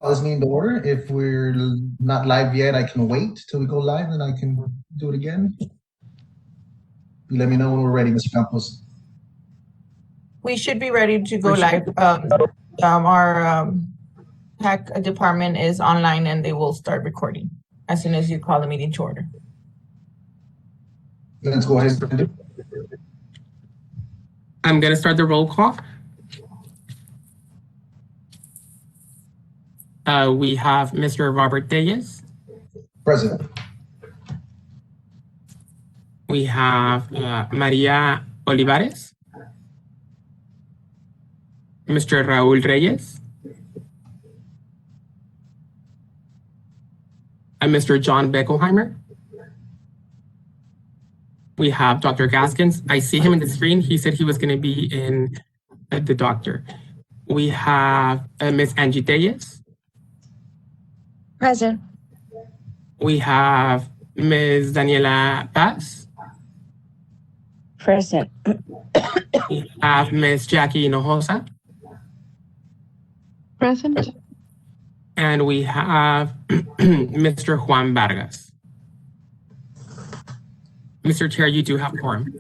this meeting to order. If we're not live yet, I can wait till we go live and I can do it again. Let me know when we're ready, Mr. Campos. We should be ready to go live. Our tech department is online and they will start recording as soon as you call the meeting to order. Let's go ahead and do it. I'm going to start the roll call. We have Mr. Robert Reyes. Present. We have Maria Olivares. Mr. Raul Reyes. And Mr. John Beckelheimer. We have Dr. Gaskins. I see him in the screen. He said he was going to be in the doctor. We have Ms. Angie Reyes. Present. We have Ms. Daniela Paz. Present. We have Ms. Jackie Hinojosa. Present. And we have Mr. Juan Vargas. Mr. Chair, you do have quorum.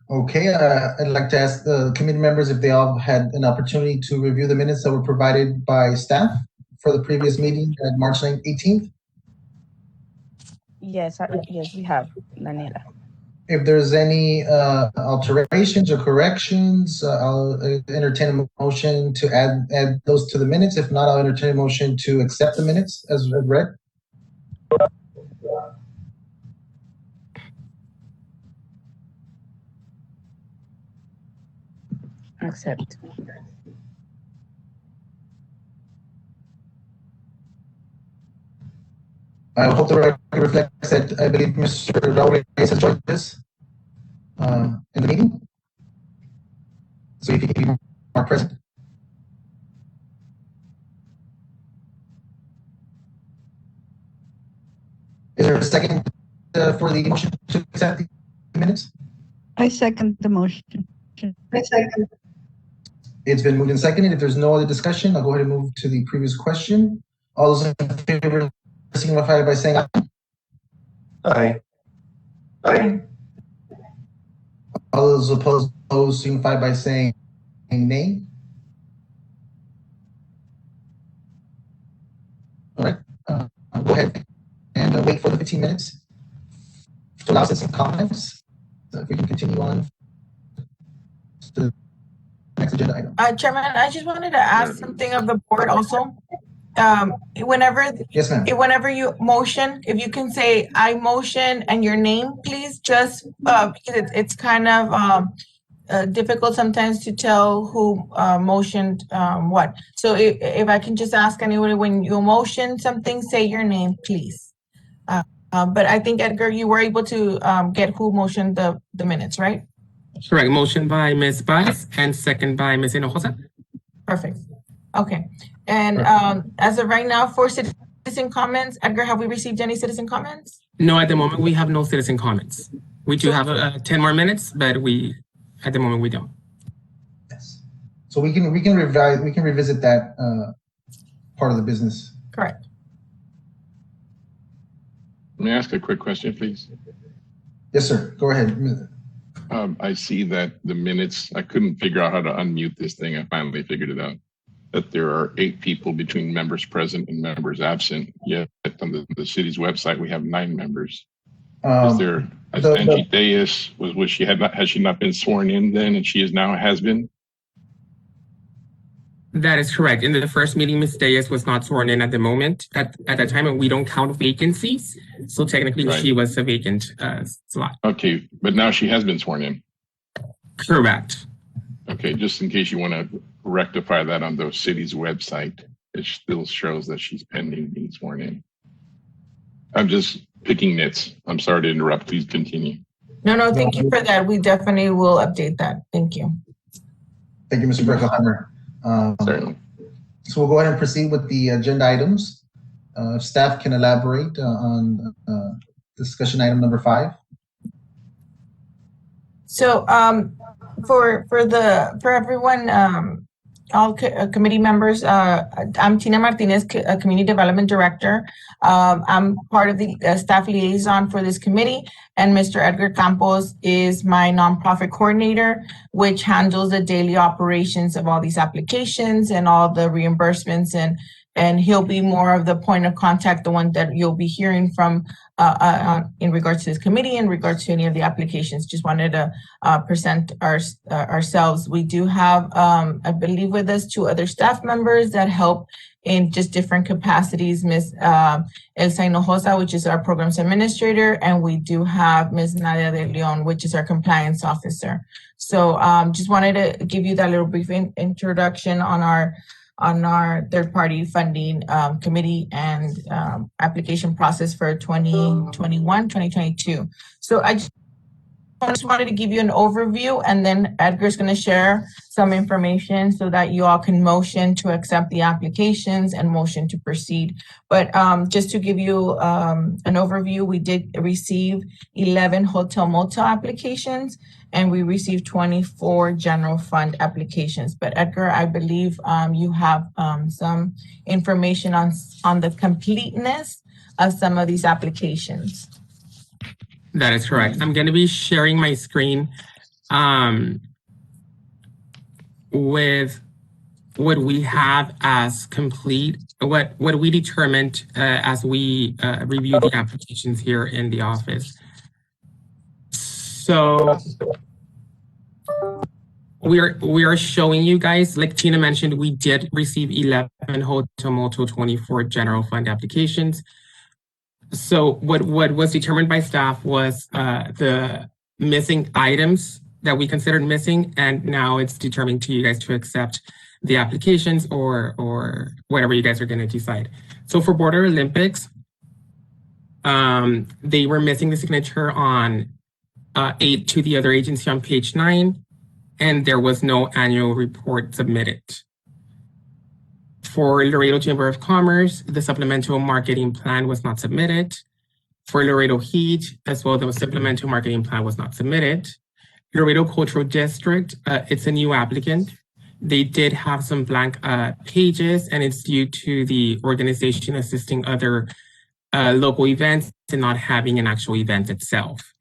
Okay, I'd like to ask the committee members if they all had an opportunity to review the minutes that were provided by staff for the previous meeting at March 18th. Yes, yes, we have, Daniela. If there's any alterations or corrections, I'll entertain a motion to add those to the minutes. If not, I'll entertain a motion to accept the minutes as read. Accept. I hope the record reflects that I believe Mr. Raul Reyes has joined us in the meeting. So if you can be more present. Is there a second for the motion to accept the minutes? I second the motion. I second. It's been moved and seconded. If there's no other discussion, I'll go ahead and move to the previous question. All those in favor signify by saying aye. Aye. Aye. All those opposed signify by saying nay. All right, I'll go ahead and wait for the 15 minutes to allow us some comments. So if we can continue on to the next agenda item. Chairman, I just wanted to ask something of the board also. Yes, ma'am. Whenever you motion, if you can say I motion and your name, please, just because it's kind of difficult sometimes to tell who motioned what. So if I can just ask anybody, when you motion something, say your name, please. But I think, Edgar, you were able to get who motioned the minutes, right? Correct. Motion by Ms. Paz and second by Ms. Hinojosa. Perfect. Okay. And as of right now, for citizen comments, Edgar, have we received any citizen comments? No, at the moment, we have no citizen comments. We do have 10 more minutes, but at the moment, we don't. Yes. So we can revisit that part of the business. Correct. May I ask a quick question, please? Yes, sir. Go ahead. I see that the minutes, I couldn't figure out how to unmute this thing. I finally figured it out. That there are 8 people between members present and members absent. Yet on the city's website, we have 9 members. Is there, Angie Reyes, has she not been sworn in then, and she is now has been? That is correct. In the first meeting, Ms. Reyes was not sworn in at the moment. At that time, we don't count vacancies. So technically, Right. She was a vacant slot. Okay, but now she has been sworn in. Correct. Okay, just in case you want to rectify that on the city's website, it still shows that she's pending being sworn in. I'm just picking nits. I'm sorry to interrupt. Please continue. No, thank you for that. We definitely will update that. Thank you. Thank you, Mr. Beckelheimer. Certainly. So we'll go ahead and proceed with the agenda items. Staff can elaborate on discussion item number 5. So for everyone committee members. I'm Tina Martinez, Community Development Director. I'm part of the staff liaison for this committee, and Mr. Edgar Campos is my nonprofit coordinator, which handles the daily operations of all these applications and all the reimbursements, and he'll be more of the point of contact, the one that you'll be hearing from in regards to this committee, in regards to any of the applications. Just wanted to present ourselves. We do have, I believe, with us 2 other staff members that help in just different capacities. Ms. Elsa Hinojosa, which is our programs administrator, and we do have Ms. Nadia de Leon, which is our compliance officer. So just wanted to give you that little brief introduction on our third-party funding committee and application process for 2021, 2022. So I just wanted to give you an overview, and then Edgar's going to share some information so that you all can motion to accept the applications and motion to proceed. But just to give you an overview, we did receive 11 hotel motel applications, and we received 24 general fund applications. But Edgar, I believe you have some information on the completeness of some of these applications. That is correct. I'm going to be sharing my screen with what we have as complete, what we determined as we review the applications here in the office. So we are showing you guys, like Tina mentioned, we did receive 11 hotel motel 24 general fund applications. So what was determined by staff was the missing items that we considered missing, and now it's determined to you guys to accept the applications or whatever you guys are going to decide. So for Border Olympics, they were missing the signature on 8 to the other agency on page 9, and there was no annual report submitted. For Laredo Chamber of Commerce, the supplemental marketing plan was not submitted. For Laredo Heat, as well, the supplemental marketing plan was not submitted. Laredo Cultural District, it's a new applicant. They did have some blank pages, and it's due to the organization assisting other local events and not having an actual event itself.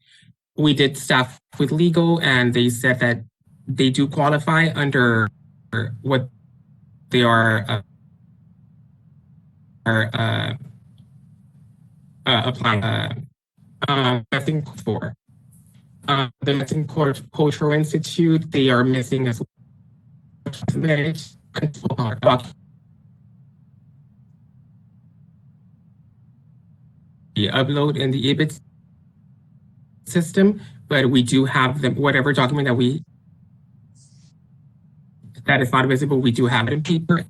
We did staff with legal, and they said that they do qualify under what they are applying. I think for the Mexican Cultural Institute, they are missing as well. The upload in the EBIT system, but we do have them, whatever document that is not visible, we do have it in paper.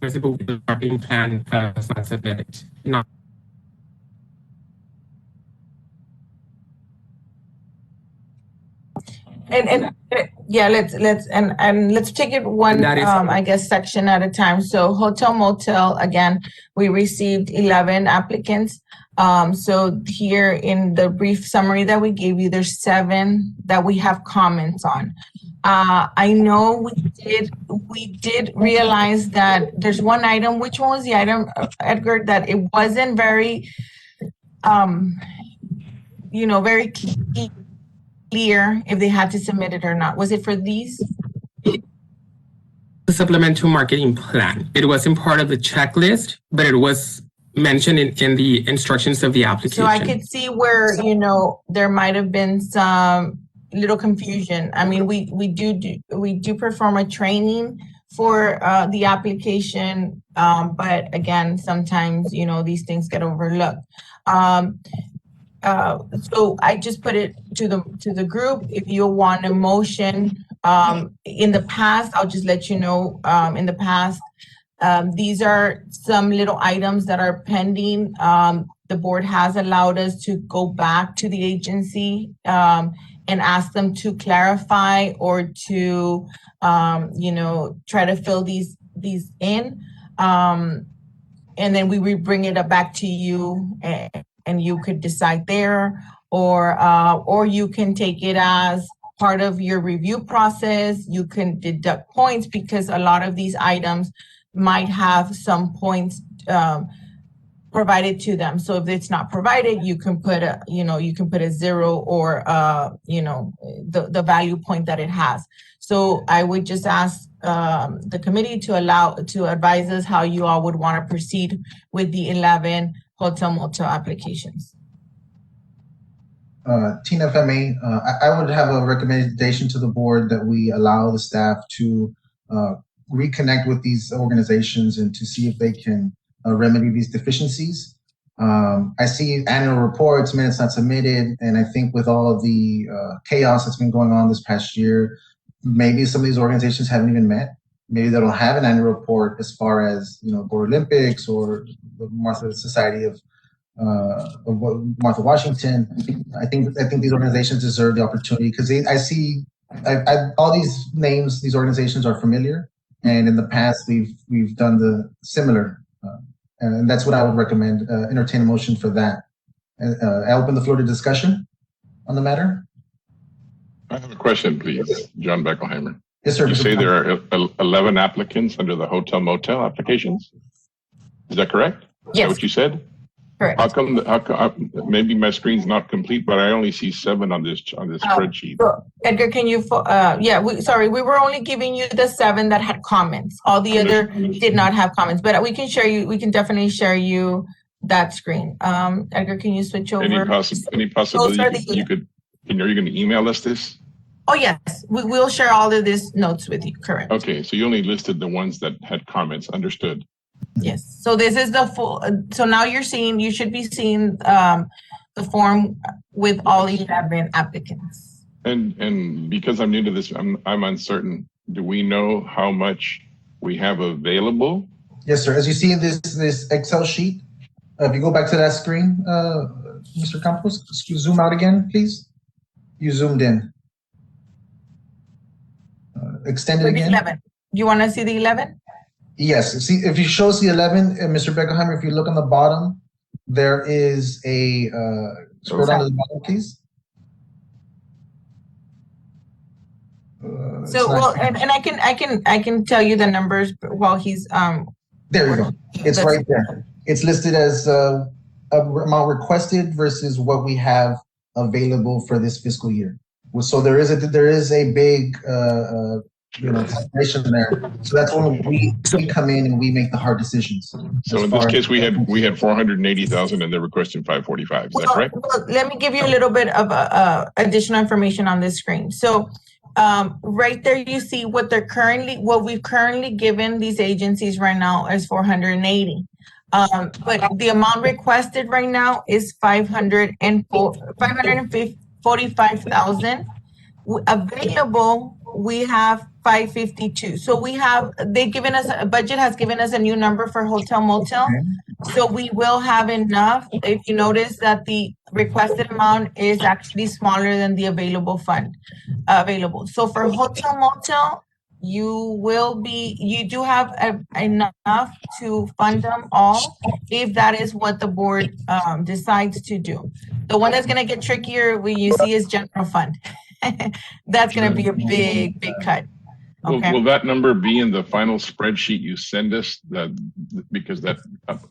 Visible marketing plan is not submitted. Not And yeah, let's take it one I guess section at a time. So hotel motel, again, we received 11 applicants. So here in the brief summary that we gave you, there's 7 that we have comments on. I know we did realize that there's one item. Which one was the item, Edgar, that it wasn't very very clear if they had to submit it or not? Was it for these? The supplemental marketing plan. It wasn't part of the checklist, but it was mentioned in the instructions of the application. So I could see where, there might have been some little confusion. I mean, we do perform a training for the application, but again, sometimes these things get overlooked. So I just put it to the group. If you want a motion, in the past, I'll just let you know. In the past, these are some little items that are pending. The board has allowed us to go back to the agency and ask them to clarify or to try to fill these in, and then we bring it back to you, and you could decide there, or you can take it as part of your review process. You can deduct points because a lot of these items might have some points provided to them. So if it's not provided, you can put a 0 or the value point that it has. So I would just ask the committee to advise us how you all would want to proceed with the 11 hotel motel applications. Tina, if I may, I would have a recommendation to the board that we allow the staff to reconnect with these organizations and to see if they can remedy these deficiencies. I see annual reports, minutes not submitted, and I think with all of the chaos that's been going on this past year, maybe some of these organizations haven't even met. Maybe they don't have an annual report as far as Board Olympics or the Martha Society of Martha Washington. I think these organizations deserve the opportunity because I see all these names. These organizations are familiar, and in the past we've done the similar, and that's what I would recommend. Entertain a motion for that. I open the floor to discussion on the matter. I have a question, please, John Beckelheimer. Yes, sir. You say there are 11 applicants under the hotel motel applications. Is that correct? Is that what you said? Correct. How come maybe my screen's not complete, but I only see 7 on this spreadsheet. So Edgar, can you? We were only giving you the 7 that had comments. All the other did not have comments, but we can share you. We can definitely share you that screen. Edgar, can you switch over? Any possibility you could? Are you going to email us this? Oh yes, we will share all of these notes with you. Correct. Okay, so you only listed the ones that had comments. Understood. Yes. So this is the full. So now you should be seeing the form with all 11 applicants. And because I'm new to this, I'm uncertain. Do we know how much we have available? Yes, sir. As you see in this Excel sheet, if you go back to that screen, Mr. Campos, zoom out again, please. You zoomed in. Extend it again. 11. You want to see the 11? Yes. See, if you show us the 11, Mr. Beckelheimer, if you look on the bottom, there is a scroll down to the bottom, please. I can tell you the numbers while he's There you go. It's right there. It's listed as amount requested versus what we have available for this fiscal year. So there is a big separation there. So that's when we come in and we make the hard decisions. So in this case, we had 480,000 and they're requesting 545. Is that correct? Well, let me give you a little bit of additional information on this screen. So right there, you see what we've currently given these agencies right now is 480. But the amount requested right now is 545,000. Available, we have 552. So budget has given us a new number for hotel motel. So we will have enough. If you notice that the requested amount is actually smaller than the available fund available. So for hotel motel, you do have enough to fund them all if that is what the board decides to do. The one that's going to get trickier when you see is general fund. That's going to be a big cut. Okay. Will that number be in the final spreadsheet you send us? Because that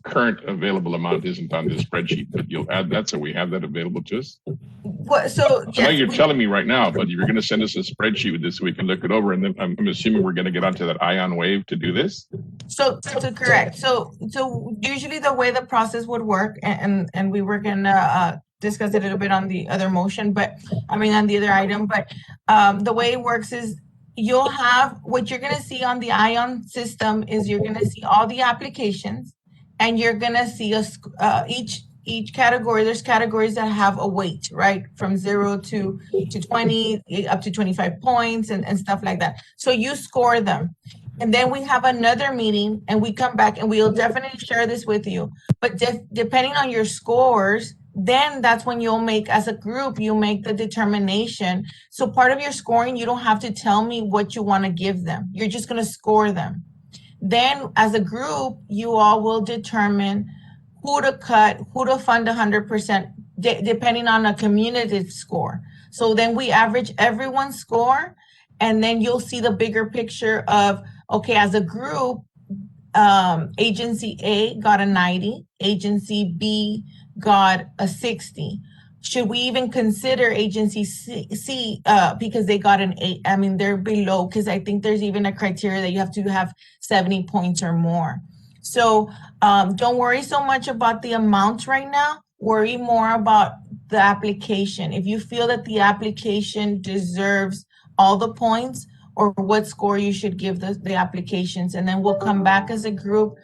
current available amount isn't on this spreadsheet, but you'll add that so we have that available to us? I know you're telling me right now, but you're going to send us a spreadsheet with this so we can look it over, and then I'm assuming we're going to get onto that ION wave to do this? So correct. So usually the way the process would work, and we were going to discuss it a little bit on the other motion, on the other item, but the way it works is you'll have what you're going to see on the ION system is you're going to see all the applications, and you're going to see each category. There's categories that have a weight, right? From 0 to 20, up to 25 points and stuff like that. So you score them. And then we have another meeting and we come back and we'll definitely share this with you. But depending on your scores, then that's when you'll make, as a group, you make the determination. So part of your scoring, you don't have to tell me what you want to give them. You're just going to score them. Then as a group, you all will determine who to cut, who to fund 100%, depending on a cumulative score. So then we average everyone's score, and then you'll see the bigger picture of, okay, as a group, agency A got a 90, agency B got a 60. Should we even consider agency C because they got an 8? I mean, they're below, because I think there's even a criteria that you have to have 70 points or more. So don't worry so much about the amount right now. Worry more about the application. If you feel that the application deserves all the points, or what score you should give the applications, and then we'll come back as a group,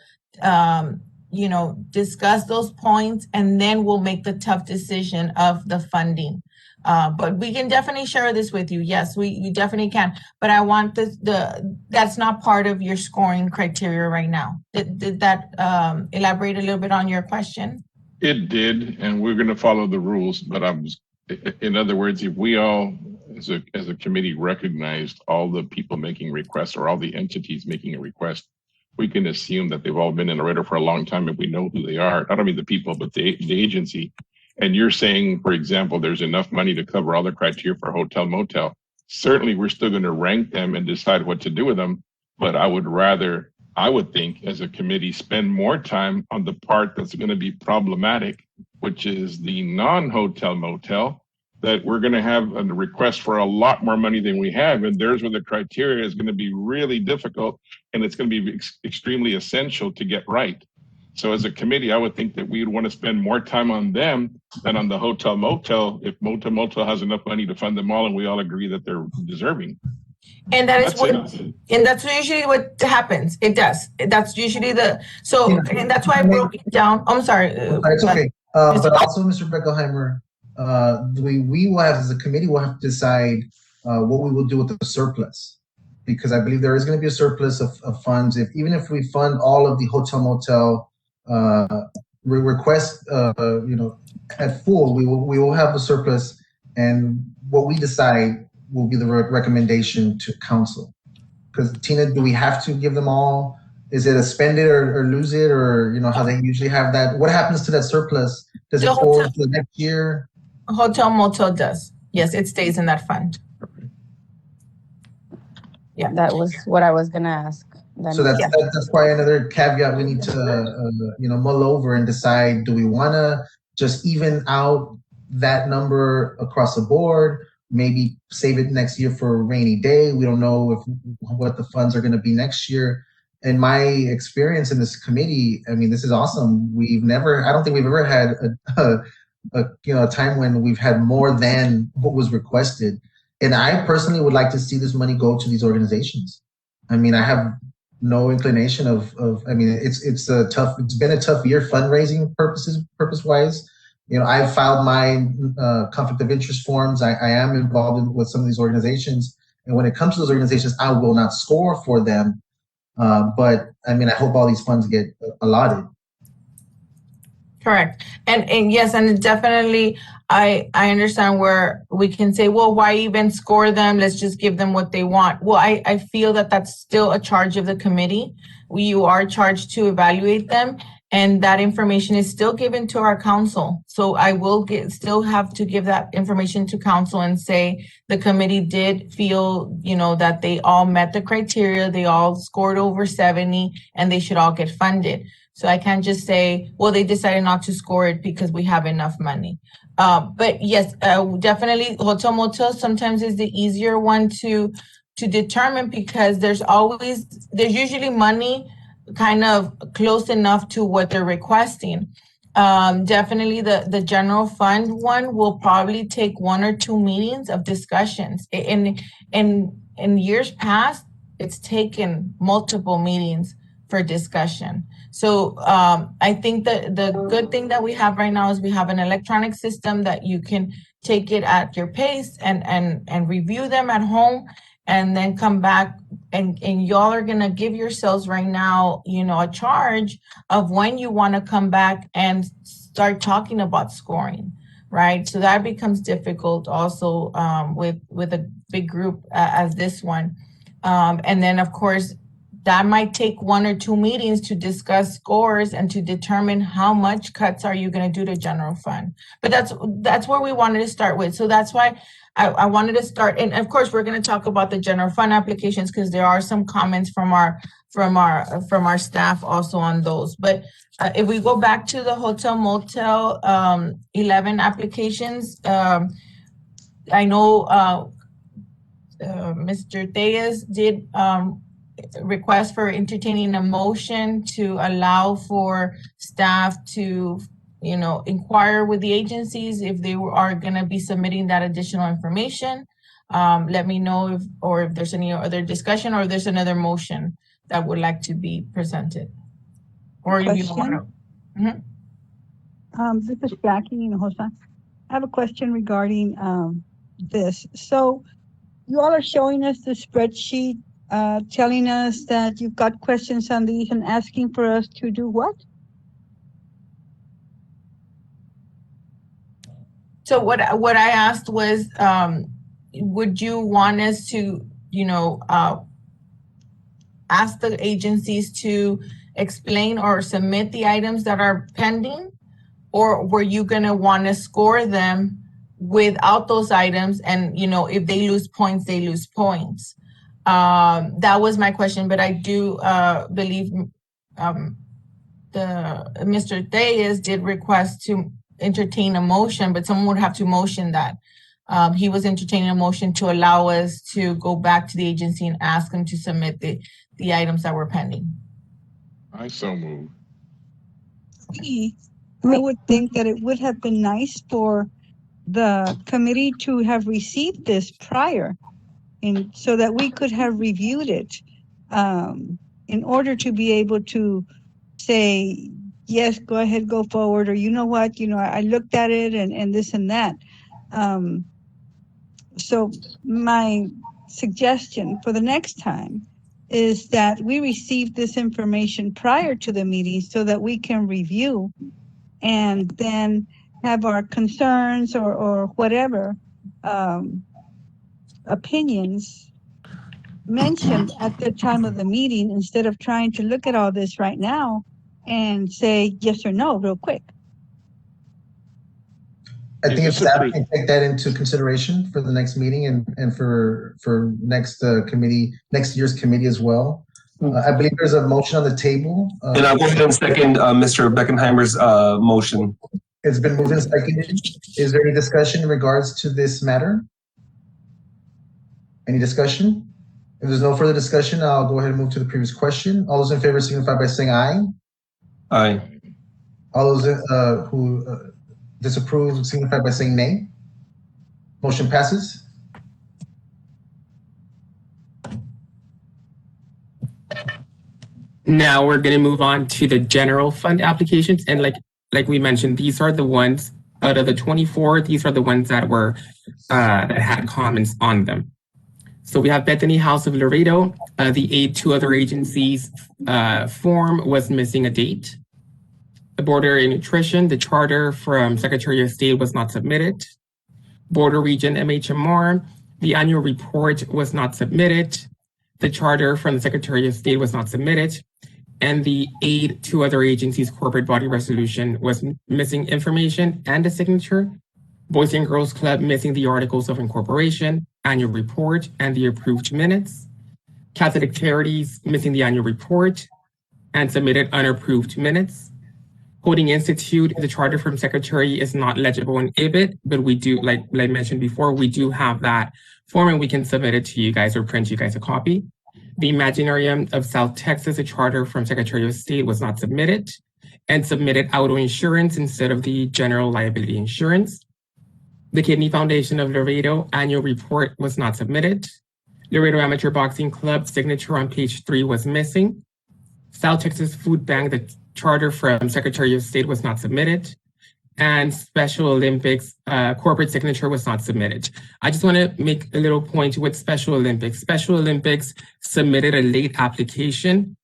discuss those points, and then we'll make the tough decision of the funding. But we can definitely share this with you. Yes, you definitely can. But I want that's not part of your scoring criteria right now. Did that elaborate a little bit on your question? It did, and we're going to follow the rules. But in other words, if we all, as a committee, recognized all the people making requests or all the entities making a request, we can assume that they've all been in Laredo for a long time if we know who they are. I don't mean the people, but the agency. And you're saying, for example, there's enough money to cover all the criteria for hotel motel. Certainly, we're still going to rank them and decide what to do with them. But I would think, as a committee, spend more time on the part that's going to be problematic, which is the non-hotel motel, that we're going to have a request for a lot more money than we have. And there's where the criteria is going to be really difficult, and it's going to be extremely essential to get right. So as a committee, I would think that we'd want to spend more time on them than on the hotel motel, if motel has enough money to fund them all and we all agree that they're deserving. And that's usually what happens. It does. That's usually and that's why I broke it down. I'm sorry. It's okay. But also, Mr. Beckelheimer, we will have, as a committee, we'll have to decide what we will do with the surplus, because I believe there is going to be a surplus of funds. Even if we fund all of the hotel motel request, at full, we will have a surplus, and what we decide will be the recommendation to council. Because Tina, do we have to give them all? Is it a spend it or lose it, or how they usually have that? What happens to that surplus? Does it go to the next year? Hotel motel does. Yes, it stays in that fund. Yeah, that was what I was gonna ask. So that's probably another caveat we need to mull over and decide. Do we want to just even out that number across the board? Maybe save it next year for a rainy day. We don't know what the funds are going to be next year. In my experience in this committee, I mean, this is awesome. I don't think we've ever had a time when we've had more than what was requested. And I personally would like to see this money go to these organizations. I mean, I have no inclination it's been a tough year fundraising purpose wise. I filed my conflict of interest forms. I am involved with some of these organizations. And when it comes to those organizations, I will not score for them. But I mean, I hope all these funds get allotted. correct. And yes, and definitely, I understand where we can say, well, why even score them? Let's just give them what they want. Well, I feel that that's still a charge of the committee. You are charged to evaluate them, and that information is still given to our council. So I will still have to give that information to council and say the committee did feel, that they all met the criteria, they all scored over 70, and they should all get funded. So I can't just say, well, they decided not to score it because we have enough money. But yes, definitely hotel motel sometimes is the easier one to determine, because there's usually money kind of close enough to what they're requesting. Definitely the general fund one will probably take 1 or 2 meetings of discussions. In years past, it's taken multiple meetings for discussion. So I think that the good thing that we have right now is we have an electronic system that you can take it at your pace and review them at home, and then come back, and y'all are gonna give yourselves right now, a charge of when you want to come back and start talking about scoring, right? So that becomes difficult also with a big group as this one. And then of course, that might take 1 or 2 meetings to discuss scores and to determine how much cuts are you going to do to general fund. But that's where we wanted to start with. So that's why I wanted to start. And of course, we're going to talk about the general fund applications because there are some comments from our staff also on those. But if we go back to the hotel motel 11 applications, I know Mr. Thayes did request for entertaining a motion to allow for staff to, inquire with the agencies if they are going to be submitting that additional information. Let me know if there's any other discussion or if there's another motion that would like to be presented. Or if you want to. This is Jackie Hinojosa. I have a question regarding this. So you all are showing us the spreadsheet, telling us that you've got questions on these and asking for us to do what? So what I asked was, would you want us to, ask the agencies to explain or submit the items that are pending? Or were you going to want to score them without those items? And, if they lose points, they lose points. That was my question, but I do believe Mr. Thayes did request to entertain a motion, but someone would have to motion that. He was entertaining a motion to allow us to go back to the agency and ask them to submit the items that were pending. I so move. I would think that it would have been nice for the committee to have received this prior, and so that we could have reviewed it in order to be able to say, yes, go ahead, go forward, or you know what, I looked at it and this and that. So my suggestion for the next time is that we receive this information prior to the meeting so that we can review and then have our concerns or whatever opinions mentioned at the time of the meeting, instead of trying to look at all this right now and say yes or no real quick. I think if staff can take that into consideration for the next meeting and for next year's committee as well. I believe there's a motion on the table. And I'll go ahead and second Mr. Beckenheimer's motion. It's been moved and seconded. Is there any discussion in regards to this matter? Any discussion? If there's no further discussion, I'll go ahead and move to the previous question. All those in favor signify by saying aye. Aye. All those who disapprove signify by saying nay. Motion passes. Now we're going to move on to the general fund applications. And like we mentioned, these are the ones out of the 24. These are the ones that were that had comments on them. So we have Bethany House of Laredo. The aid to other agencies form was missing a date. The Border and Nutrition, the charter from Secretary of State was not submitted. Border Region MHMR, the annual report was not submitted. The charter from the Secretary of State was not submitted. And the aid to other agencies corporate body resolution was missing information and a signature. Boys and Girls Club missing the articles of incorporation, annual report, and the approved minutes. Catholic Charities missing the annual report and submitted unapproved minutes. Coding Institute, the charter from Secretary is not legible in IBIT, but we do, like I mentioned before, we do have that form and we can submit it to you guys or print you guys a copy. The Imaginarium of South Texas, a charter from Secretary of State was not submitted and submitted auto insurance instead of the general liability insurance. The Kidney Foundation of Laredo annual report was not submitted. Laredo Amateur Boxing Club signature on page 3 was missing. South Texas Food Bank, the charter from Secretary of State was not submitted. And Special Olympics corporate signature was not submitted. I just want to make a little point with Special Olympics. Special Olympics submitted a late application.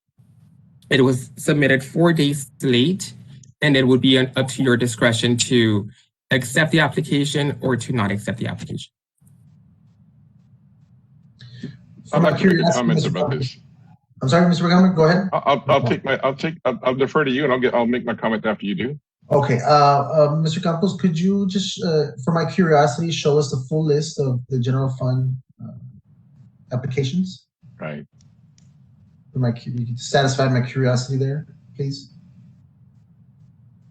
It was submitted 4 days late, and it would be up to your discretion to accept the application or to not accept the application. I'm not curious comments about this. I'm sorry, Mr. Beckenheimer, go ahead. I'll defer to you, and I'll make my comment after you do. Okay, Mr. Campos, could you just, for my curiosity, show us the full list of the general fund applications? Right. You can satisfy my curiosity there, please.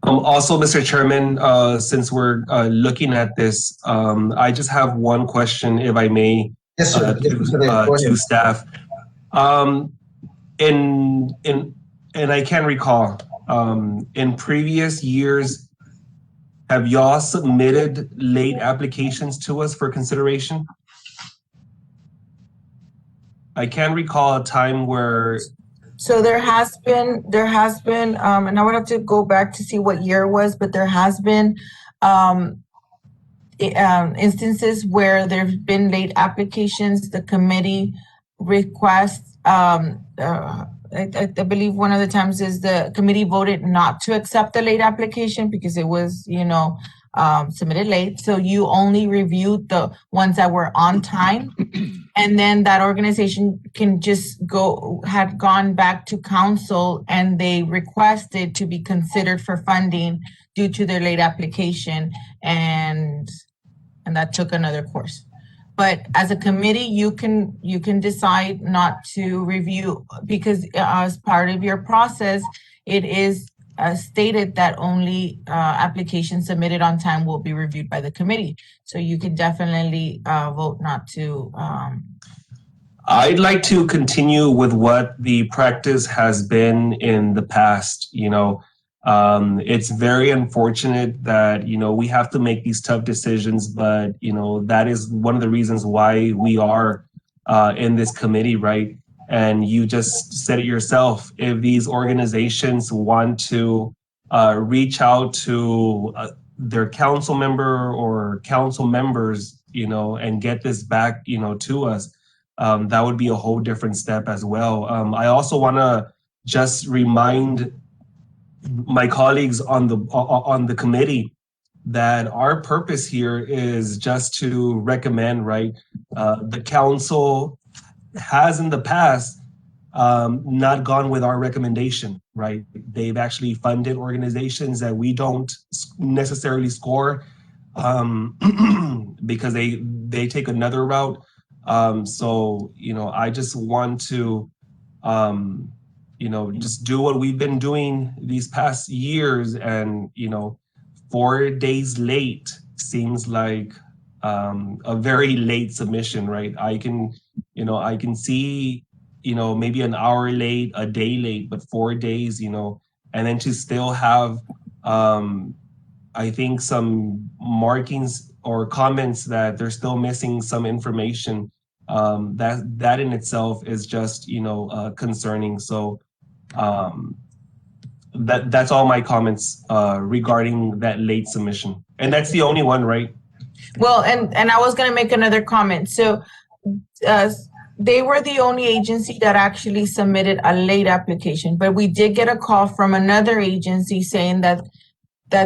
Also, Mr. Chairman, since we're looking at this, I just have one question, if I may, Yes, sir. to staff. And I can recall, in previous years, have y'all submitted late applications to us for consideration? I can recall a time where. So there has been, and I would have to go back to see what year it was, but there has been instances where there's been late applications. The committee requests, I believe one of the times is the committee voted not to accept the late application because it was, submitted late. So you only reviewed the ones that were on time. And then that organization can just had gone back to council and they requested to be considered for funding due to their late application, and that took another course. But as a committee, you can decide not to review, because as part of your process, it is stated that only applications submitted on time will be reviewed by the committee. So you can definitely vote not to. I'd like to continue with what the practice has been in the past. It's very unfortunate that, we have to make these tough decisions, but, that is one of the reasons why we are in this committee, right? And you just said it yourself. If these organizations want to reach out to their council member or council members, and get this back, to us, that would be a whole different step as well. I also want to just remind my colleagues on the committee that our purpose here is just to recommend, right? The council has in the past not gone with our recommendation, right? They've actually funded organizations that we don't necessarily score because they take another route. So, I just want to, just do what we've been doing these past years, and, 4 days late seems like a very late submission, right? I can see, maybe an hour late, a day late, but 4 days, and then to still have, I think some markings or comments that they're still missing some information, that in itself is just, concerning. So that's all my comments regarding that late submission. And that's the only one, right? Well, and I was going to make another comment. So they were the only agency that actually submitted a late application, but we did get a call from another agency saying that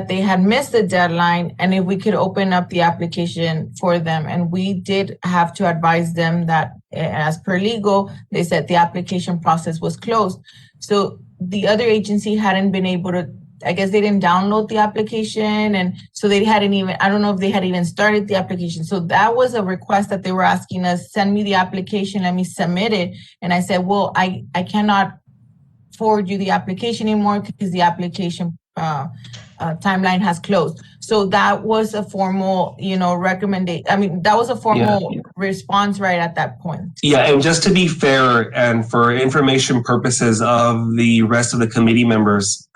they had missed the deadline and if we could open up the application for them. And we did have to advise them that as per legal, they said the application process was closed. So the other agency hadn't been able to, I guess they didn't download the application. And so they hadn't even, I don't know if they had even started the application. So that was a request that they were asking us, send me the application, let me submit it. And I said, well, I cannot forward you the application anymore because the application timeline has closed. So that was a formal, recommendation. I mean, that was a formal response right at that point. Yeah, and just to be fair and for information purposes of the rest of the committee members,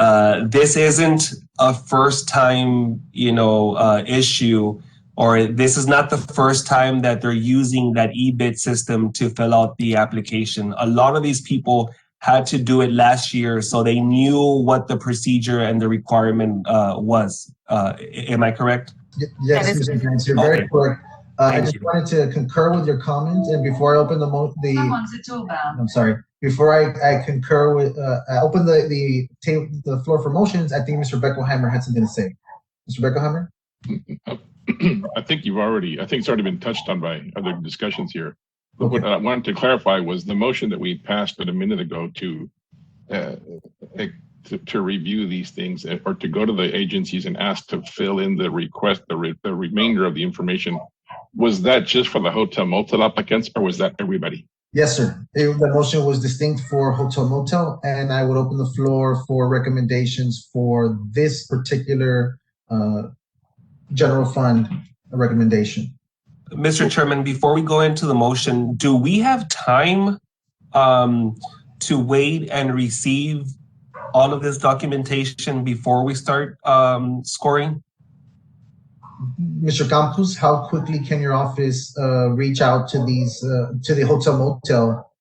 this isn't a first time, issue, or this is not the first time that they're using that eBIT system to fill out the application. A lot of these people had to do it last year, so they knew what the procedure and the requirement was. Am I correct? Yes, Mr. Grants, you're very correct. I just wanted to concur with your comments, and before I open before I concur with, I open the floor for motions, I think Mr. Beckelheimer had something to say. Mr. Beckelheimer? I think it's already been touched on by other discussions here. What I wanted to clarify was the motion that we passed a minute ago to review these things, or to go to the agencies and ask to fill in the request, the remainder of the information. Was that just for the hotel motel applicants, or was that everybody? Yes, sir. The motion was distinct for hotel motel, and I would open the floor for recommendations for this particular general fund recommendation. Mr. Chairman, before we go into the motion, do we have time to wait and receive all of this documentation before we start scoring? Mr. Campos, how quickly can your office reach out to these to the hotel motel,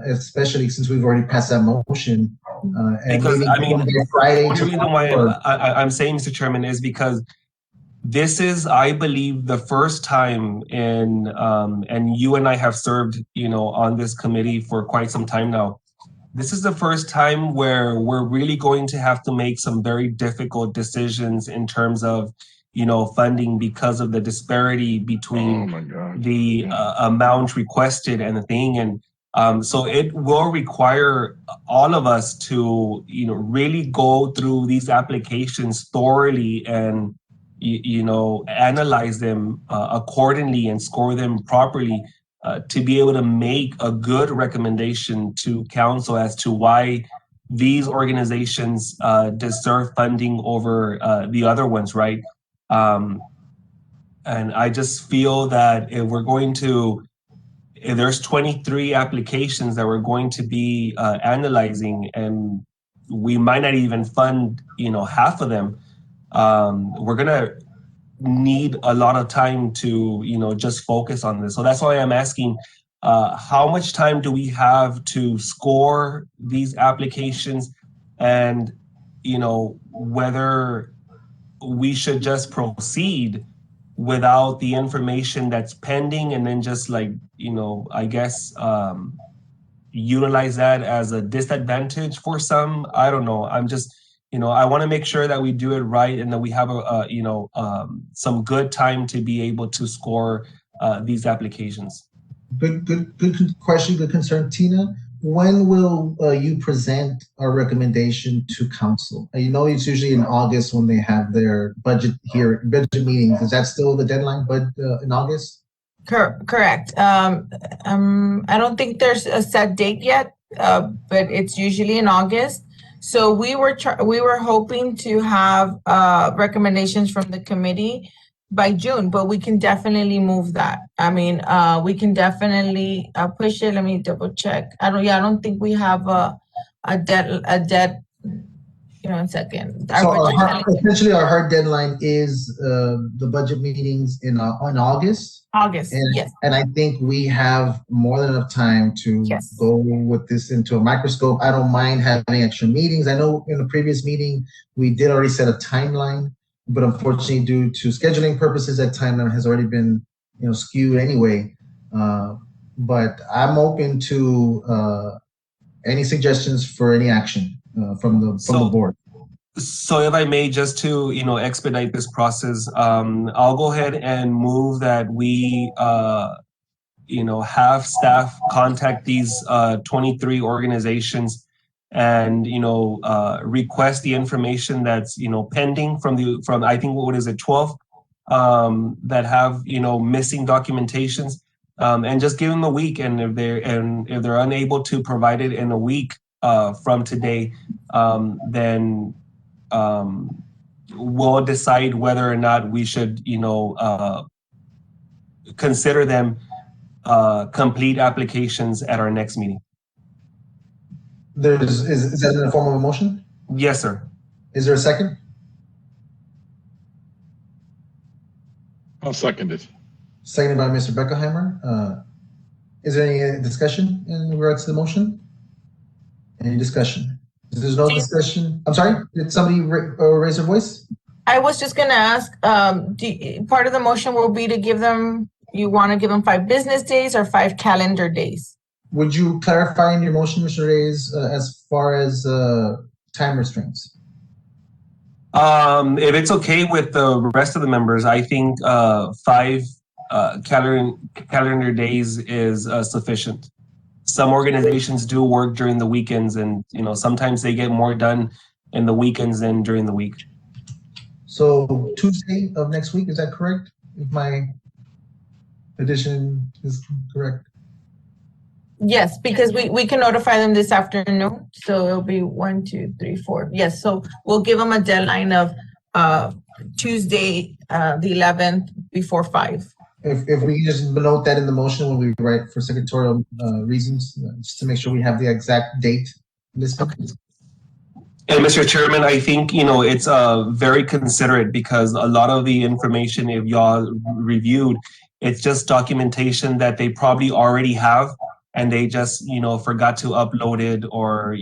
especially since we've already passed that motion? And Because maybe I mean, Friday the reason why I'm saying, Mr. Chairman, is because this is, I believe, the first time in, and you and I have served, on this committee for quite some time now. This is the first time where we're really going to have to make some very difficult decisions in terms of, funding, because of the disparity between the amount requested and the thing. And so it will require all of us to, really go through these applications thoroughly and, analyze them accordingly and score them properly to be able to make a good recommendation to council as to why these organizations deserve funding over the other ones, right? And I just feel that if there's 23 applications that we're going to be analyzing, and we might not even fund, half of them, we're gonna need a lot of time to, just focus on this. So that's why I'm asking, how much time do we have to score these applications, and, whether we should just proceed without the information that's pending, and then just I guess, utilize that as a disadvantage for some. I don't know. I'm just, I want to make sure that we do it right, and that we have some good time to be able to score these applications. Good question, good concern. Tina, when will you present our recommendation to council? It's usually in August when they have their budget meetings. Is that still the deadline, but in August? Correct. I don't think there's a set date yet, but it's usually in August. So we were hoping to have recommendations from the committee by June, but we can definitely move that. I mean, we can definitely push it. Let me double check. I don't think we have a dead. One second. So essentially, our hard deadline is the budget meetings in August. August, yes. And I think we have more than enough time to go with this into a microscope. I don't mind having extra meetings. I know in the previous meeting, we did already set a timeline, but unfortunately, due to scheduling purposes, that timeline has already been, skewed anyway. But I'm open to any suggestions for any action from the board. So if I may, just to expedite this process, I'll go ahead and move that we have staff contact these 23 organizations and request the information that's pending from I think, what is it, 12 that have missing documentations, and just give them a week, and if they're unable to provide it in a week from today, then we'll decide whether or not we should consider them complete applications at our next meeting. Is that in the form of a motion? Yes, sir. Is there a second? I'll second it. Seconded by Mr. Beckelheimer. Is there any discussion in regards to the motion? Any discussion? If there's no discussion, I'm sorry, did somebody raise their voice? I was just going to ask, part of the motion will be to you want to give them 5 business days or 5 calendar days? Would you clarify in your motion, Mr. Reyes, as far as time restraints? If it's okay with the rest of the members, I think 5 calendar days is sufficient. Some organizations do work during the weekends, and sometimes they get more done in the weekends than during the week. So Tuesday of next week, is that correct? If my addition is correct? Yes, because we can notify them this afternoon, so it'll be 1, 2, 3, 4. Yes, so we'll give them a deadline of Tuesday, the 11th, before 5. If we just note that in the motion when we write for secretarial reasons, just to make sure we have the exact date listed. Okay. And Mr. Chairman, I think, it's very considerate because a lot of the information, if y'all reviewed, it's just documentation that they probably already have, and they just, forgot to upload it, or,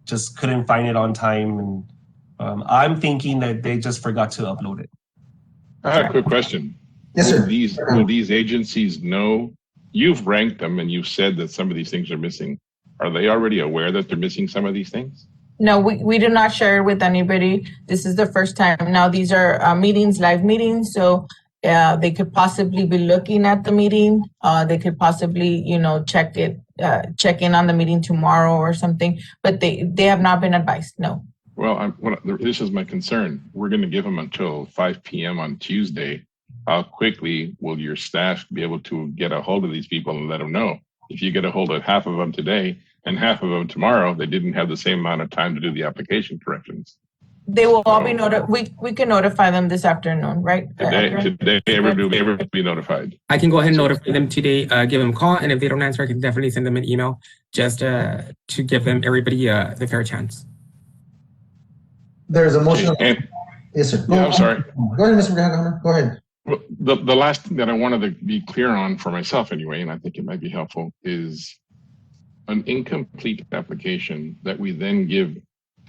just couldn't find it on time. And I'm thinking that they just forgot to upload it. I have a quick question. Yes, sir. Will these agencies know? You've ranked them and you've said that some of these things are missing. Are they already aware that they're missing some of these things? No, we do not share it with anybody. This is the first time. Now, these are meetings, live meetings, so they could possibly be looking at the meeting. They could possibly, check in on the meeting tomorrow or something, but they have not been advised, no. Well, this is my concern. We're going to give them until 5 p.m. on Tuesday. How quickly will your staff be able to get a hold of these people and let them know? If you get a hold of half of them today and half of them tomorrow, they didn't have the same amount of time to do the application corrections. They will all be we can notify them this afternoon, right? Today, everybody will be notified. I can go ahead and notify them today, give them a call, and if they don't answer, I can definitely send them an email just to give them everybody the fair chance. There's a motion. Yes, sir. Yeah, I'm sorry. Go ahead, Mr. Hammer. Go ahead. Well, the last thing that I wanted to be clear on for myself anyway, and I think it might be helpful, is an incomplete application that we then give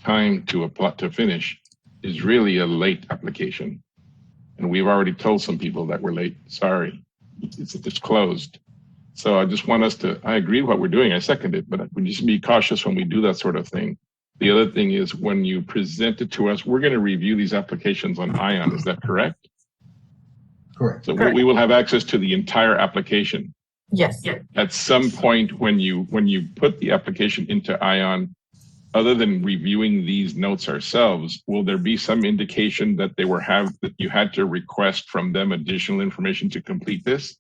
time to apply to finish is really a late application. And we've already told some people that we're late. Sorry, it's closed. So I just want us to, I agree with what we're doing. I second it, but we just be cautious when we do that sort of thing. The other thing is when you present it to us, we're going to review these applications on ION. Is that correct? Correct. So we will have access to the entire application. Yes. At some point when you put the application into ION, other than reviewing these notes ourselves, will there be some indication that that you had to request from them additional information to complete this?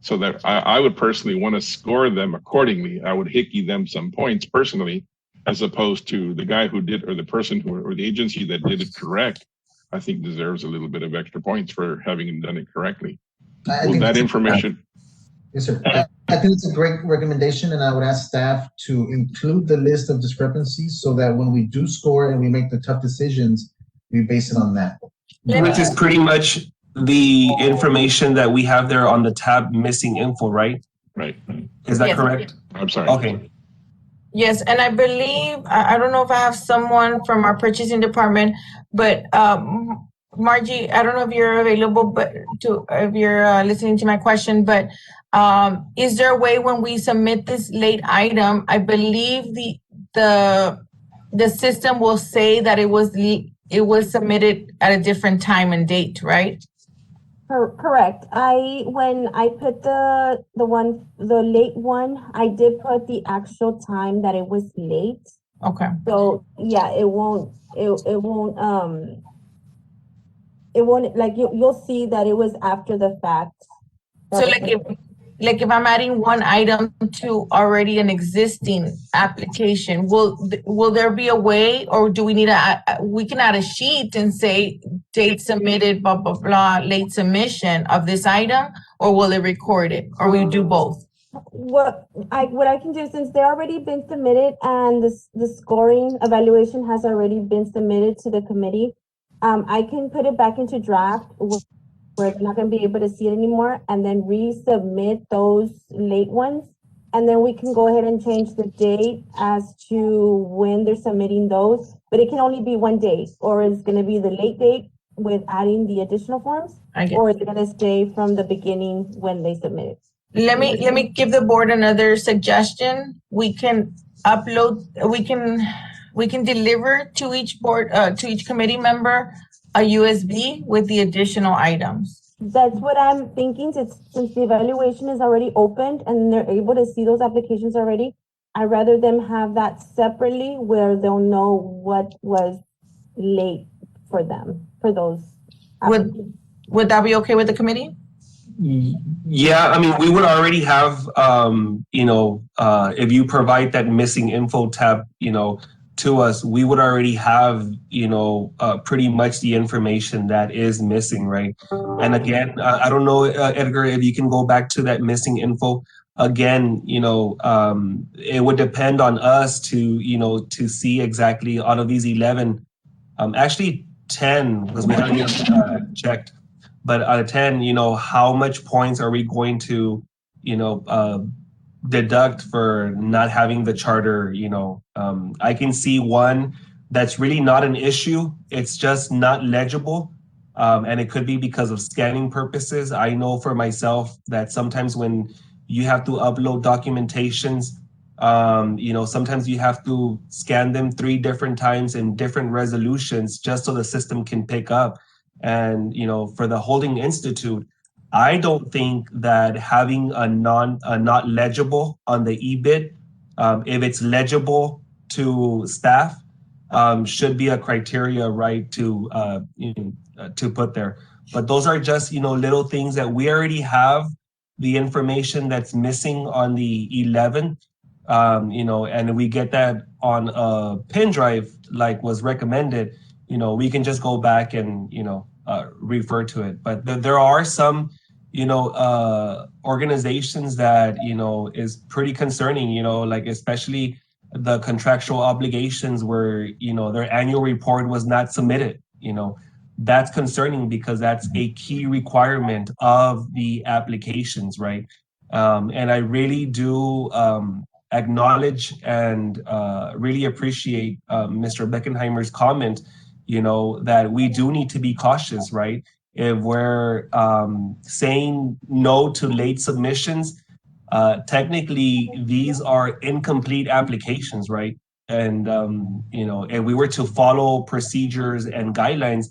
So that I would personally want to score them accordingly. I would hickey them some points personally, as opposed to the guy who did, or the person who, or the agency that did it correct, I think deserves a little bit of extra points for having done it correctly. Will that information? Yes, sir. I think it's a great recommendation, and I would ask staff to include the list of discrepancies so that when we do score and we make the tough decisions, we base it on that. Which is pretty much the information that we have there on the tab missing info, right? Right. Is that Yes. correct? I'm sorry. Okay. Yes, and I believe, I don't know if I have someone from our purchasing department, but Margie, I don't know if you're available, but if you're listening to my question, but is there a way when we submit this late item, I believe the system will say that it was submitted at a different time and date, right? Correct. When I put the late one, I did put the actual time that it was late. Okay. So yeah, it won't like you'll see that it was after the fact. So like if I'm adding one item to already an existing application, will there be a way, or do we need we can add a sheet and say date submitted, blah, blah, blah, late submission of this item, or will it record it, or will you do both? What I can do, since they're already been submitted and the scoring evaluation has already been submitted to the committee, I can put it back into draft where they're not going to be able to see it anymore, and then resubmit those late ones. And then we can go ahead and change the date as to when they're submitting those, but it can only be one date, or it's going to be the late date with adding the additional forms, or is it going to stay from the beginning when they submit it? Let me give the board another suggestion. We can upload, we can deliver to each board, to each committee member a USB with the additional items. That's what I'm thinking, since the evaluation is already opened and they're able to see those applications already. I'd rather them have that separately where they'll know what was late for them, for those. Would that be okay with the committee? Yeah, I mean, we would already have, if you provide that missing info tab, to us, we would already have, pretty much the information that is missing, right? And again, I don't know, Edgar, if you can go back to that missing info. Again, it would depend on us to see exactly out of these 11, actually 10, because we haven't checked. But out of 10, how much points are we going to, deduct for not having the charter? I can see one that's really not an issue. It's just not legible. And it could be because of scanning purposes. I know for myself that sometimes when you have to upload documentations, sometimes you have to scan them 3 different times in different resolutions just so the system can pick up. And, for the Holding Institute, I don't think that having a not legible on the EBIT, if it's legible to staff, should be a criteria, right, to put there. But those are just, little things that we already have the information that's missing on the 11, and we get that on a pen drive like was recommended. We can just go back and, refer to it. But there are some, organizations that, is pretty concerning, like especially the contractual obligations where, their annual report was not submitted. That's concerning because that's a key requirement of the applications, right? And I really do acknowledge and really appreciate Mr. Beckenheimer's comment, that we do need to be cautious, right? If we're saying no to late submissions, technically these are incomplete applications, right? And, if we were to follow procedures and guidelines,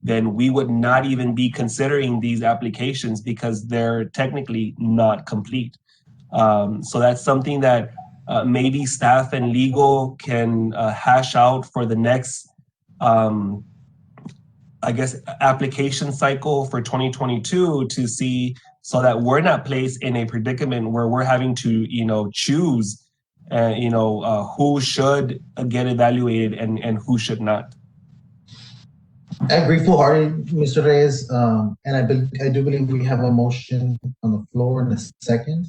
then we would not even be considering these applications because they're technically not complete. So that's something that maybe staff and legal can hash out for the next, application cycle for 2022 to see, so that we're not placed in a predicament where we're having to, choose, who should get evaluated and who should not. I agree full-heartedly, Mr. Reyes, and I do believe we have a motion on the floor in a second.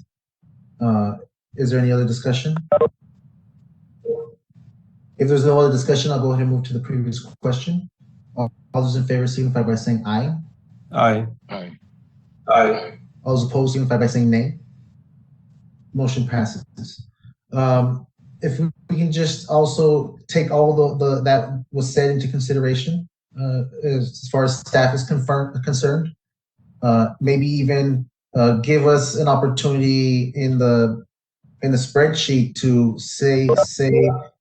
Is there any other discussion? If there's no other discussion, I'll go ahead and move to the previous question. All those in favor signify by saying aye. Aye. Aye. Aye. All those opposed signify by saying nay. Motion passes. If we can just also take all the that was said into consideration, as far as staff is concerned, maybe even give us an opportunity in the spreadsheet to say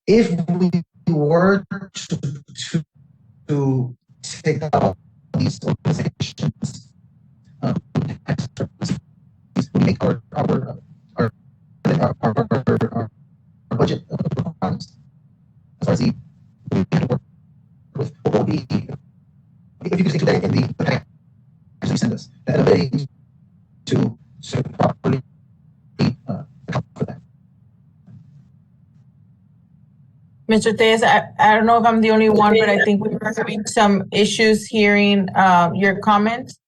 if we were to take out these organizations, make our budget requirements as far as the what will be, if you can include that in the package you send us, the ability to properly account for that. Mr. Tellez, I don't know if I'm the only one, but I think we were having some issues hearing your comments.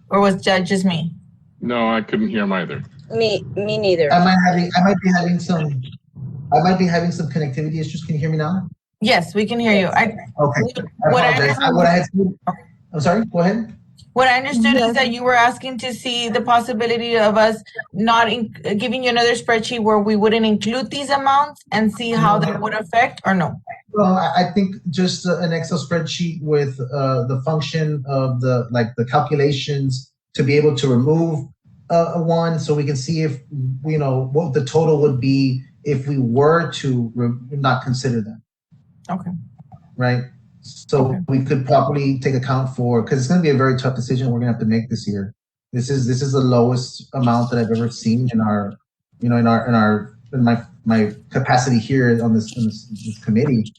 Or was that just me? No, I couldn't hear him either. Me neither. I might be having some connectivity issues. Can you hear me now? Yes, we can hear you. Okay. I apologize. I'm sorry. Go ahead. What I understood is that you were asking to see the possibility of us not giving you another spreadsheet where we wouldn't include these amounts and see how that would affect, or no? Well, I think just an Excel spreadsheet with the function of the calculations to be able to remove one, so we can see if what the total would be if we were to not consider them. Okay. Right. So we could properly take account for, because it's going to be a very tough decision we're going to have to make this year. This is the lowest amount that I've ever seen in our, in my capacity here on this committee.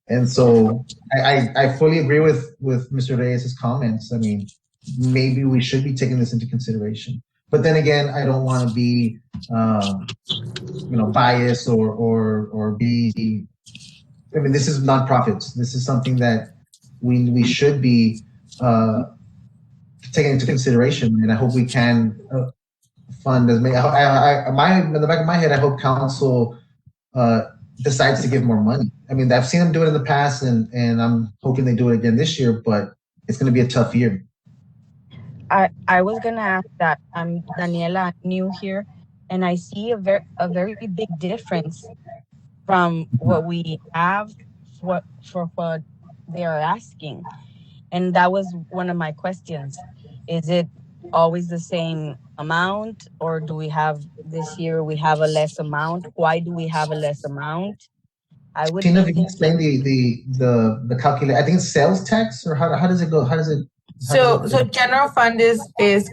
And so I fully agree with Mr. Reyes' comments. I mean, maybe we should be taking this into consideration. But then again, I don't want to be, biased or be. I mean, this is nonprofits. This is something that we should be taking into consideration, and I hope we can fund as many. In the back of my head, I hope council decides to give more money. I mean, I've seen them do it in the past, and I'm hoping they do it again this year. But it's going to be a tough year. I was gonna ask that. I'm Daniela, new here, and I see a very big difference from what we have for what they are asking. And that was one of my questions. Is it always the same amount, or do we have this year we have a less amount? Why do we have a less amount? I would Tina, if you can explain the calculate. I think it's sales tax, or how does it go? So general fund is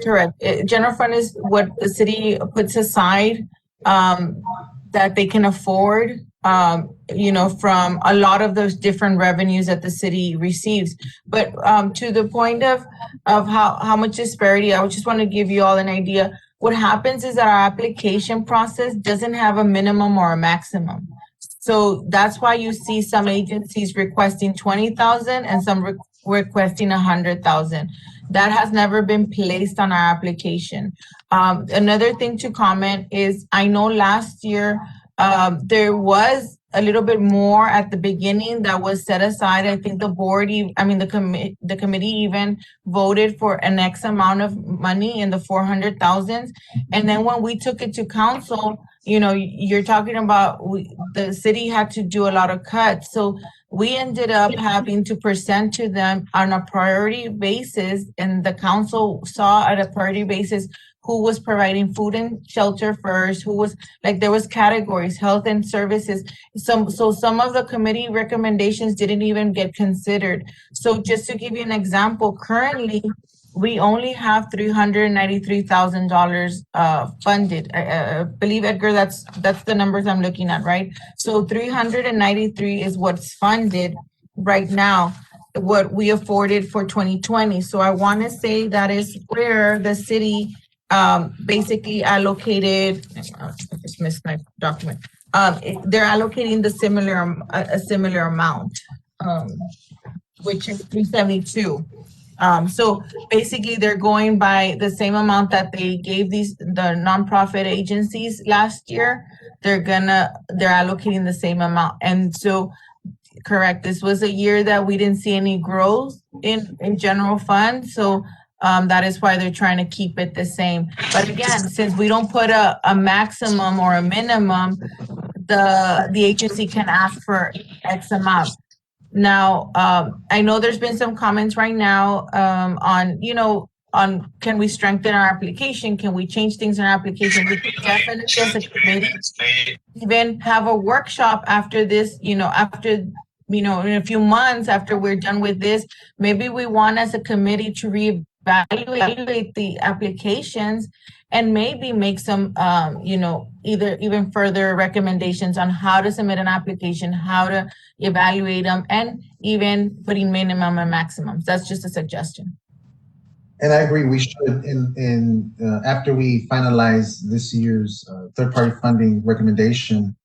correct. General fund is what the city puts aside that they can afford, from a lot of those different revenues that the city receives. But to the point of how much disparity, I would just want to give you all an idea. What happens is that our application process doesn't have a minimum or a maximum. So that's why you see some agencies requesting 20,000 and some requesting 100,000. That has never been placed on our application. Another thing to comment is, I know last year there was a little bit more at the beginning that was set aside. I think the board, the committee even voted for an X amount of money in the 400,000. And then when we took it to council, you're talking about the city had to do a lot of cuts. So we ended up having to present to them on a priority basis, and the council saw at a priority basis who was providing food and shelter first, who was there was categories, health and services. So some of the committee recommendations didn't even get considered. So just to give you an example, currently we only have $393,000 funded. I believe, Edgar, that's the numbers I'm looking at, right? So 393 is what's funded right now, what we afforded for 2020. So I want to say that is where the city basically allocated. I just missed my document. They're allocating a similar amount, which is 372. So basically they're going by the same amount that they gave the nonprofit agencies last year. They're allocating the same amount. And so, correct, this was a year that we didn't see any growth in general fund. So that is why they're trying to keep it the same. But again, since we don't put a maximum or a minimum, the agency can ask for X amount. Now, I know there's been some comments right now on can we strengthen our application? Can we change things in our application? We could definitely, as a committee, even have a workshop after this, in a few months after we're done with this. Maybe we want as a committee to reevaluate the applications and maybe make some, either even further recommendations on how to submit an application, how to evaluate them, and even putting minimum and maximums. That's just a suggestion. And I agree, we should, after we finalize this year's third-party funding recommendation,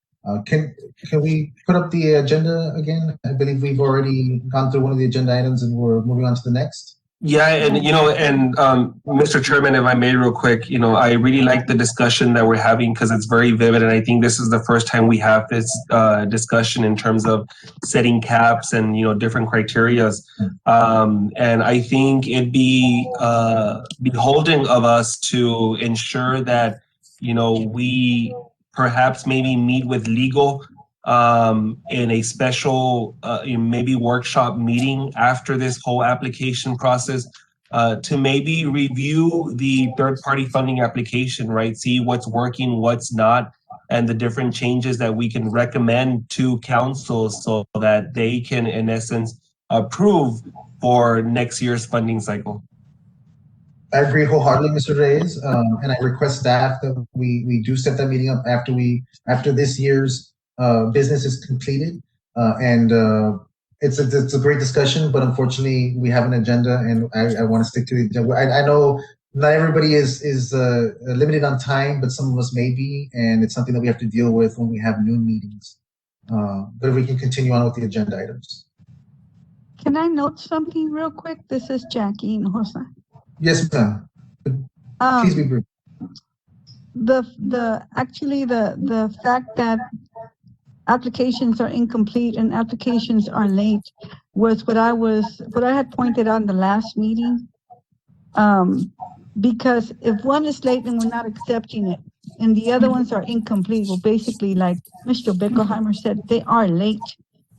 can we put up the agenda again? I believe we've already gone through one of the agenda items and we're moving on to the next. Yeah, and Mr. Chairman, if I may real quick, I really like the discussion that we're having because it's very vivid, and I think this is the first time we have this discussion in terms of setting caps and different criterias. And I think it'd be beholden of us to ensure that we perhaps maybe meet with legal in a special maybe workshop meeting after this whole application process to maybe review the third-party funding application, right? See what's working, what's not, and the different changes that we can recommend to council so that they can, in essence, approve for next year's funding cycle. I agree wholeheartedly, Mr. Reyes, and I request staff that we do set that meeting up after this year's business is completed. It's a great discussion, but unfortunately we have an agenda, and I want to stick to the agenda. I know not everybody is limited on time, but some of us may be, and it's something that we have to deal with when we have noon meetings. But if we can continue on with the agenda items. Can I note something real quick? This is Jackie Hinojosa. Yes, ma'am. Please be brief. Actually the fact that applications are incomplete and applications are late was what I had pointed out in the last meeting. Because if one is late and we're not accepting it, and the other ones are incomplete, well, basically, like Mr. Beckelheimer said, they are late.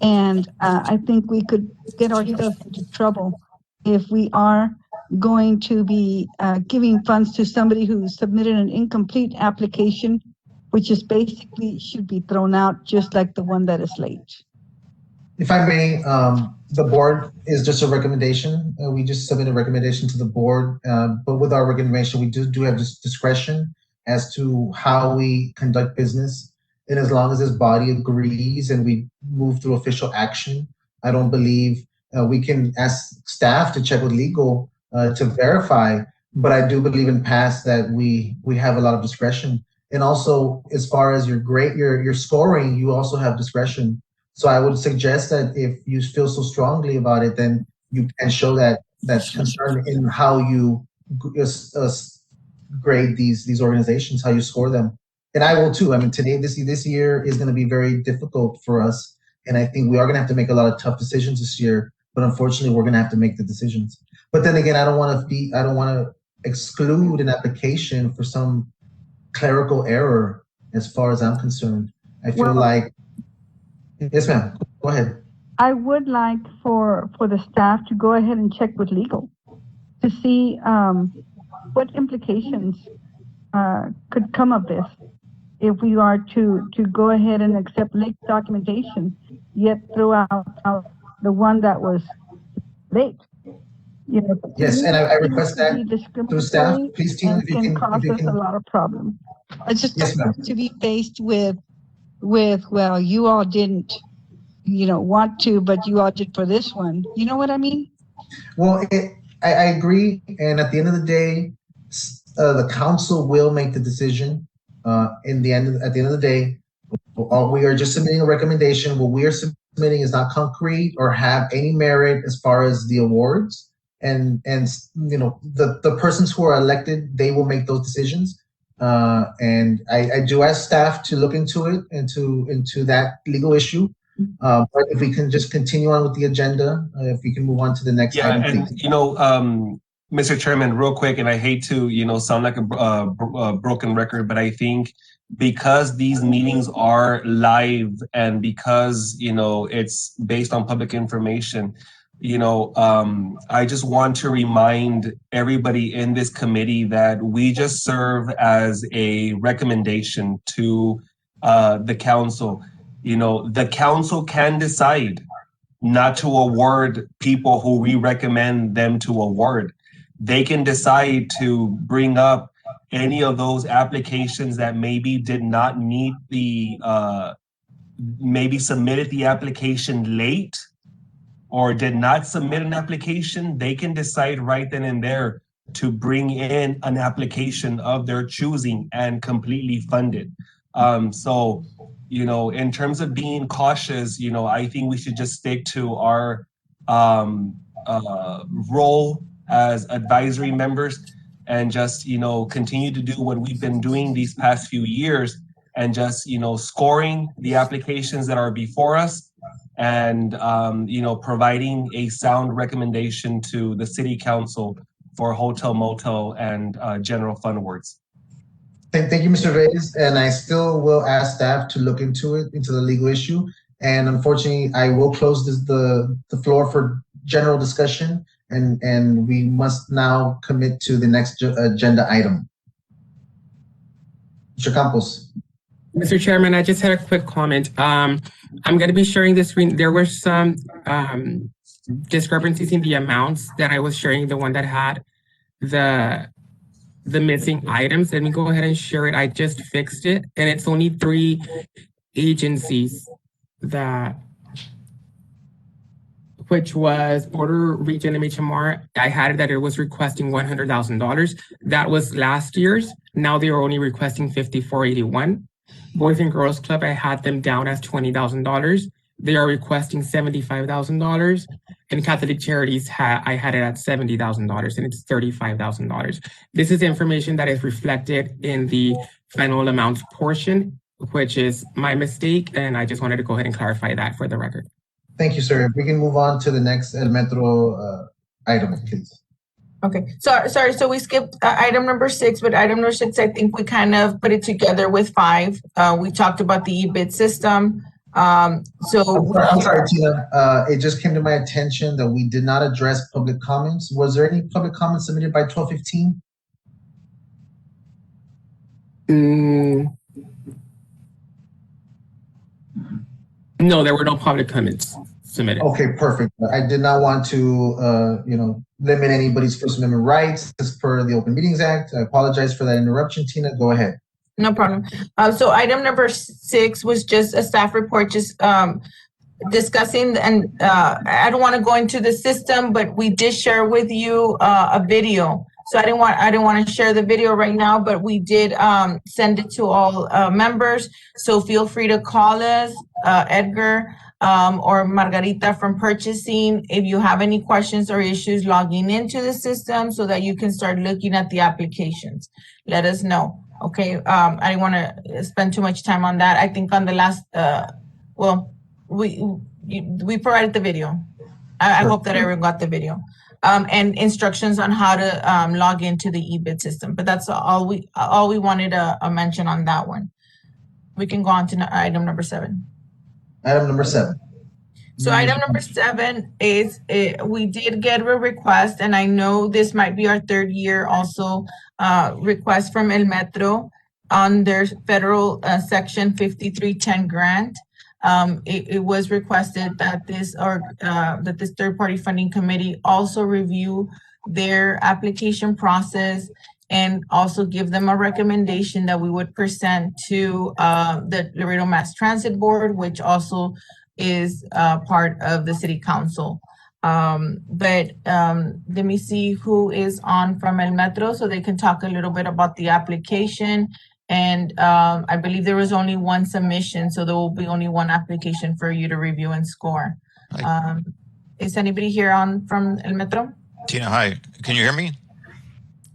And I think we could get ourselves into trouble if we are going to be giving funds to somebody who submitted an incomplete application, which is basically should be thrown out, just like the one that is late. If I may, the board is just a recommendation. We just submit a recommendation to the board, but with our recommendation, we do have this discretion as to how we conduct business. And as long as this body agrees and we move through official action, I don't believe we can ask staff to check with legal to verify. But I do believe in past that we have a lot of discretion. And also, as far as your scoring, you also have discretion. So I would suggest that if you feel so strongly about it, then you can show that concern in how you grade these organizations, how you score them. And I will too. I mean, this year is going to be very difficult for us, and I think we are going to have to make a lot of tough decisions this year. But unfortunately, we're going to have to make the decisions. But then again, I don't want to exclude an application for some clerical error. As far as I'm concerned, I feel like. Yes, ma'am. Go ahead. I would like for the staff to go ahead and check with legal to see what implications could come of this if we are to go ahead and accept late documentation, yet throw out the one that was late. You know, yes, and I request that to staff, please, team, if you can cause us a lot of problems. I just don't to be faced with well, you all didn't, want to, but you all did for this one. You know what I mean? Well, I agree, and at the end of the day, the council will make the decision. At the end of the day, we are just submitting a recommendation. What we are submitting is not concrete or have any merit as far as the awards. And the persons who are elected, they will make those decisions. And I do ask staff to look into it, into that legal issue. But if we can just continue on with the agenda, if we can move on to the next item. And Mr. Chairman, real quick, and I hate to sound like a broken record, but I think because these meetings are live and because it's based on public information, I just want to remind everybody in this committee that we just serve as a recommendation to the council. The council can decide not to award people who we recommend them to award. They can decide to bring up any of those applications that maybe did not meet maybe submitted the application late or did not submit an application. They can decide right then and there to bring in an application of their choosing and completely fund it. So, in terms of being cautious, I think we should just stick to our role as advisory members and just, continue to do what we've been doing these past few years and just, scoring the applications that are before us and, providing a sound recommendation to the city council for hotel, motel, and general fund awards. Thank you, Mr. Reyes. And I still will ask staff to look into the legal issue. And unfortunately, I will close the floor for general discussion. And we must now commit to the next agenda item. Mr. Campos. Mr. Chairman, I just had a quick comment. I'm going to be sharing this screen. There were some discrepancies in the amounts that I was sharing, the one that had the missing items. Let me go ahead and share it. I just fixed it, and it's only 3 agencies that, which was Border Region MHMR. I had it that it was requesting $100,000. That was last year's. Now they are only requesting $54.81. Boys and Girls Club, I had them down as $20,000. They are requesting $75,000. And Catholic Charities, I had it at $70,000, and it's $35,000. This is information that is reflected in the final amounts portion, which is my mistake, and I just wanted to go ahead and clarify that for the record. Thank you, sir. If we can move on to the next El Metro item, please. Okay, sorry, so we skipped item number 6, but item number 6, I think we kind of put it together with 5. We talked about the e-bid system. I'm sorry, Tina. It just came to my attention that we did not address public comments. Was there any public comments submitted by 12:15? No, there were no public comments submitted. Okay, perfect. I did not want to, limit anybody's First Amendment rights as per the Open Meetings Act. I apologize for that interruption. Tina, go ahead. No problem. So item number 6 was just a staff report, just discussing, and I don't want to go into the system, but we did share with you a video. So I didn't want to share the video right now, but we did send it to all members. So feel free to call us, Edgar or Margarita from purchasing, if you have any questions or issues logging into the system so that you can start looking at the applications. Let us know. Okay, I didn't want to spend too much time on that. I think on the last, we provided the video. I hope that everyone got the video. And instructions on how to log into the e-bid system. But that's all we wanted to mention on that one. We can go on to item number 7. Item number 7. So item number 7 is we did get a request, and I know this might be our 3rd year also, request from El Metro on their federal section 5310 grant. It was requested that this third-party funding committee also review their application process and also give them a recommendation that we would present to the Laredo Mass Transit Board, which also is part of the City Council. But let me see who is on from El Metro so they can talk a little bit about the application. And I believe there was only one submission, so there will be only one application for you to review and score. Is anybody here on from El Metro? Tina, hi. Can you hear me?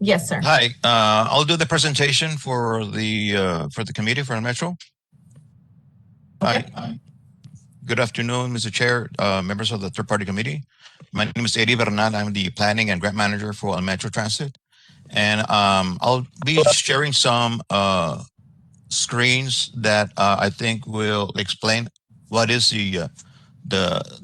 Yes, sir. Hi. I'll do the presentation for the committee for El Metro. Okay. Hi. Good afternoon, Mr. Chair, members of the third-party committee. My name is Eddie Bernal. I'm the planning and grant manager for El Metro Transit. And I'll be sharing some screens that I think will explain what is the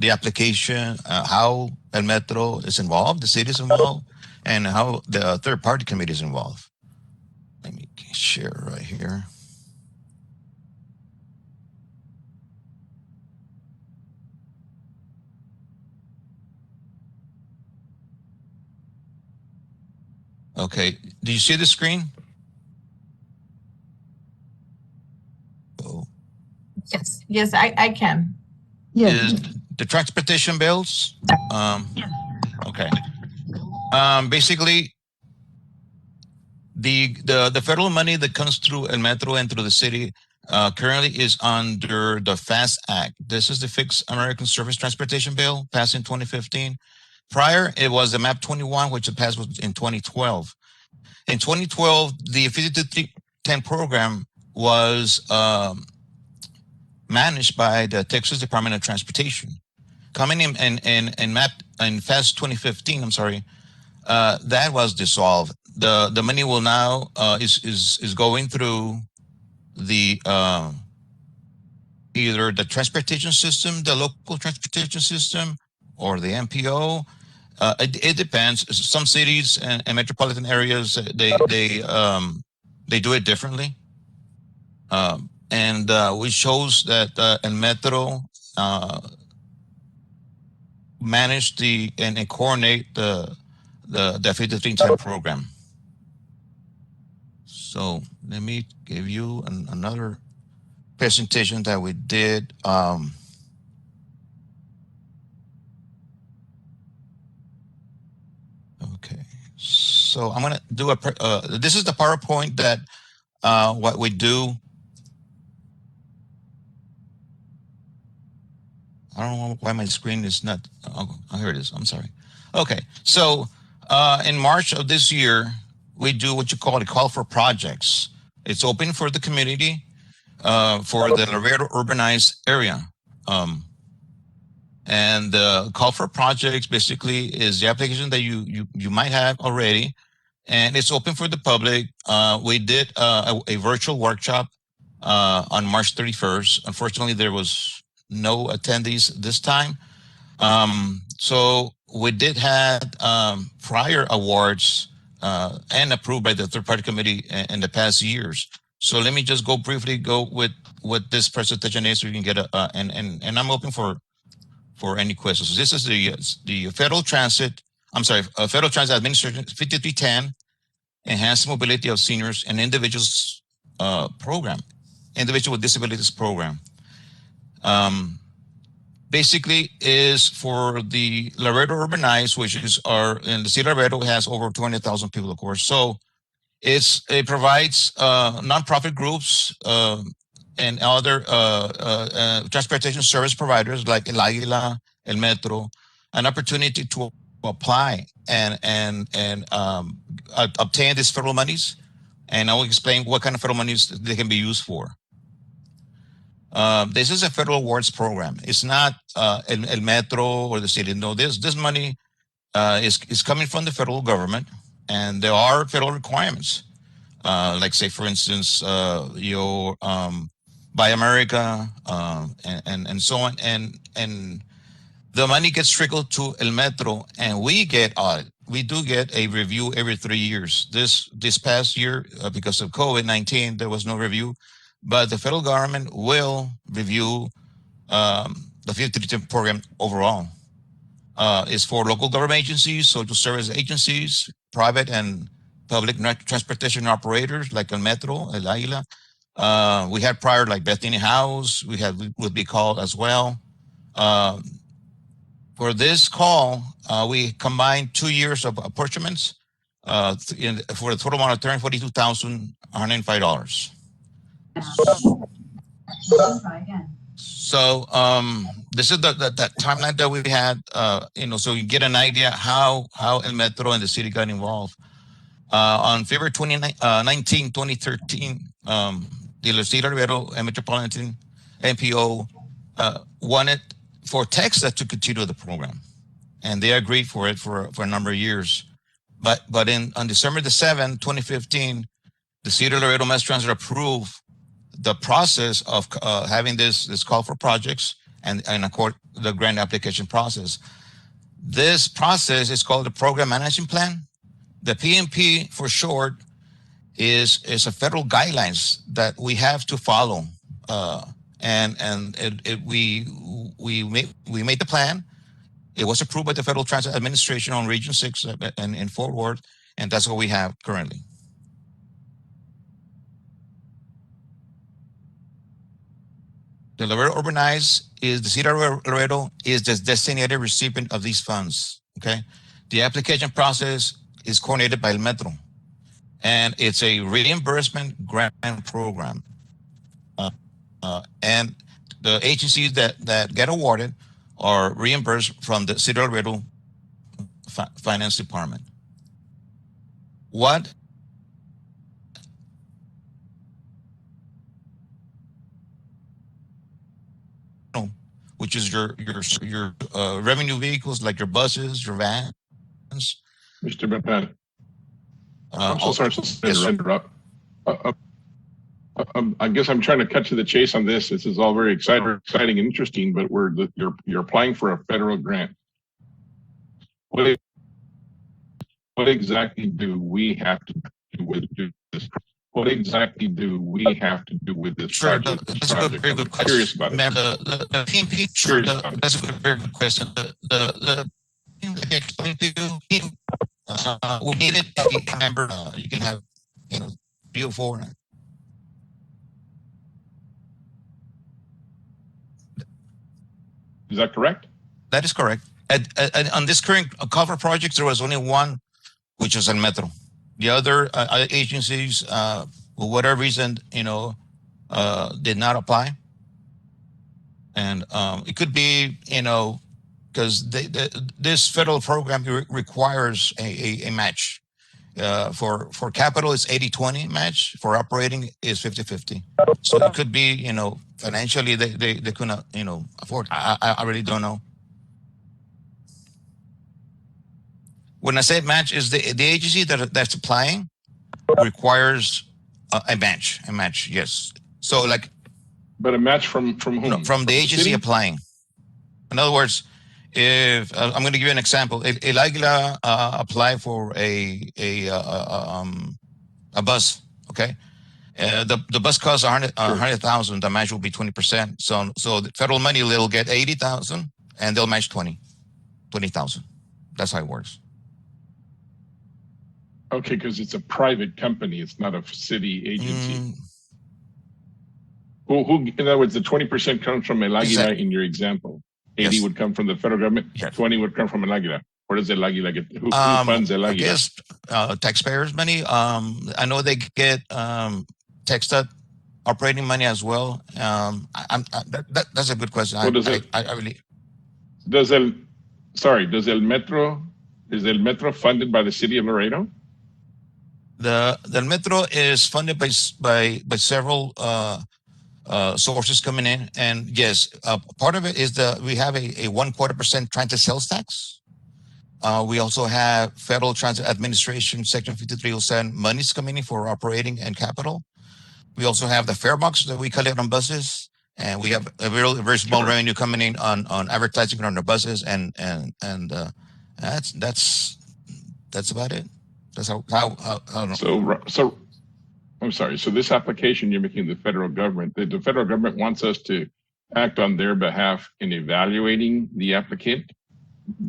application, how El Metro is involved, the city is involved, and how the third-party committee is involved. Let me share right here. Okay, do you see the screen? Oh. Yes, I can. Yes. Is the transportation bills? Okay. Basically, the federal money that comes through El Metro and through the city currently is under the FAST Act. This is the Fixed American Surface Transportation Bill passed in 2015. Prior, it was the MAP 21, which passed in 2012. In 2012, the 5210 program was managed by the Texas Department of Transportation. Coming in MAP in FAST 2015, that was dissolved. The money will now is going through the either the transportation system, the local transportation system, or the MPO. It depends. Some cities and metropolitan areas they do it differently, and which shows that El Metro manage and coordinate the 5310 program. So let me give you another presentation that we did. Okay, so I'm gonna do this is the PowerPoint that what we do. I don't know why my screen is not. Oh, here it is. I'm sorry. Okay, so in March of this year, we do what you call a call for projects. It's open for the community for the Laredo urbanized area. And the call for projects basically is the application that you might have already, and it's open for the public. We did a virtual workshop on March 31st. Unfortunately, there was no attendees this time. So we did have prior awards and approved by the third-party committee in the past years. So let me just briefly go with what this presentation is, so you can get and I'm open for any questions. This is the Federal Transit Administration 5310 Enhanced Mobility of Seniors and Individuals program, Individual with Disabilities program. Basically is for the Laredo urbanized, which is in the city of Laredo has over 20,000 people, of course. So it provides nonprofit groups and other transportation service providers like El Águila, El Metro, an opportunity to apply and obtain these federal monies. And I will explain what kind of federal monies they can be used for. This is a federal awards program. It's not El Metro or the city. No, this money is coming from the federal government, and there are federal requirements. Like say, for instance, your Buy America and so on. And the money gets trickled to El Metro, and we do get a review every 3 years. This past year, because of COVID-19, there was no review. But the federal government will review the 5310 program overall. It's for local government agencies, social service agencies, private and public transportation operators like El Metro, El Águila. We had prior like Bethany House, would be called as well. For this call, we combined 2 years of apportionments for a total amount of $342,105. So this is that timeline that we had, so you get an idea how El Metro and the city got involved. On February 19, 2013, the City of Laredo and Metropolitan MPO wanted for Texas to continue the program, and they agreed for it for a number of years. But on December the 7th, 2015, the City of Laredo Mass Transit approved the process of having this call for projects and the grant application process. This process is called the Program Management Plan. The PMP for short is a federal guidelines that we have to follow. We made the plan. It was approved by the Federal Transit Administration on Region 6 and in Fort Worth, and that's what we have currently. The Laredo Urbanized the City of Laredo is the designated recipient of these funds, okay? The application process is coordinated by El Metro, and it's a reimbursement grant program. And the agencies that get awarded are reimbursed from the City of Laredo Finance Department. Which is your revenue vehicles like your buses, your vans. Mr. Bernal, I'm so sorry to interrupt. I guess I'm trying to cut to the chase on this. This is all very exciting and interesting, but you're applying for a federal grant. What exactly do we have to do with this? what exactly do we have to do with this Sure, project? that's a good, very good I'm curious question. about it. Ma'am, the PMP, sure, Curious about it. that's a good, very good question. The like I explained to you, we need it. Remember, you can have, 3 or 4. Is that correct? That is correct. On this current cover project, there was only one, which was El Metro. The other agencies, for whatever reason, did not apply. And it could be, because this federal program requires a match. For capital, it's 80-20 match. For operating, is 50-50. So it could be, financially, they couldn't, afford. I really don't know. When I say match, is the agency that's applying requires a match. Yes. So like, but a match from whom? No, from the agency city? applying. In other words, if I'm going to give you an example, if El Aguila apply for a bus, okay, the bus costs 100,000. The match will be 20%. So the federal money they'll get 80,000 and they'll match 20,000. That's how it works. Okay, because it's a private company. It's not a city agency. Who? In other words, the 20% comes from El Aguila in your example. 80 Yes. would come from the federal government. Yes. 20 would come from El Aguila. Where does El Aguila get? Who funds El Aguila? I guess taxpayers' money. I know they get TxDOT operating money as well. That's a good question. Well, I really. Does El Metro? Is El Metro funded by the city of Laredo? The Metro is funded by several sources coming in, and yes, part of it is we have a 1/4% transit sales tax. We also have Federal Transit Administration Section 5307 monies coming in for operating and capital. We also have the fare box that we collect on buses, and we have a very small revenue coming in on advertising on the buses, and that's about it. That's how I don't know. So I'm sorry. So this application you're making to the federal government, the federal government wants us to act on their behalf in evaluating the applicant,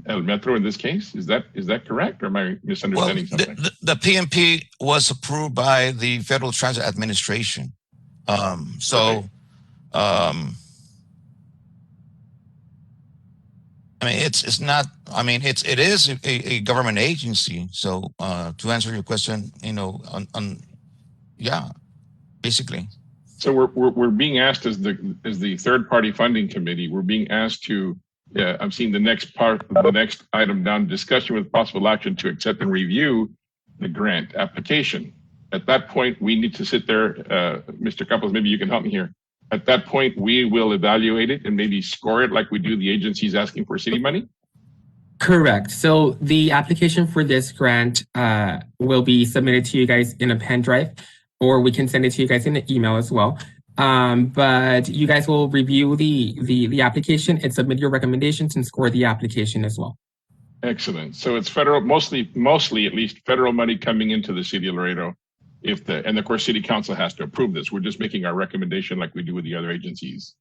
El Metro in this case. Is that correct, or am I misunderstanding something? The PMP was approved by the Federal Transit Administration. I mean, it's not. I mean, it is a government agency. So to answer your question, yeah, basically. So we're being asked as the third party funding committee. We're being asked to. I'm seeing the next item down: discussion with possible action to accept and review the grant application. At that point, we need to sit there, Mr. Campos. Maybe you can help me here. At that point, we will evaluate it and maybe score it like we do the agencies asking for city money? Correct. So the application for this grant will be submitted to you guys in a pen drive, or we can send it to you guys in an email as well. But you guys will review the application and submit your recommendations and score the application as well. Excellent. So it's federal, mostly at least federal money coming into the city of Laredo. And of course, City Council has to approve this. We're just making our recommendation like we do with the other agencies.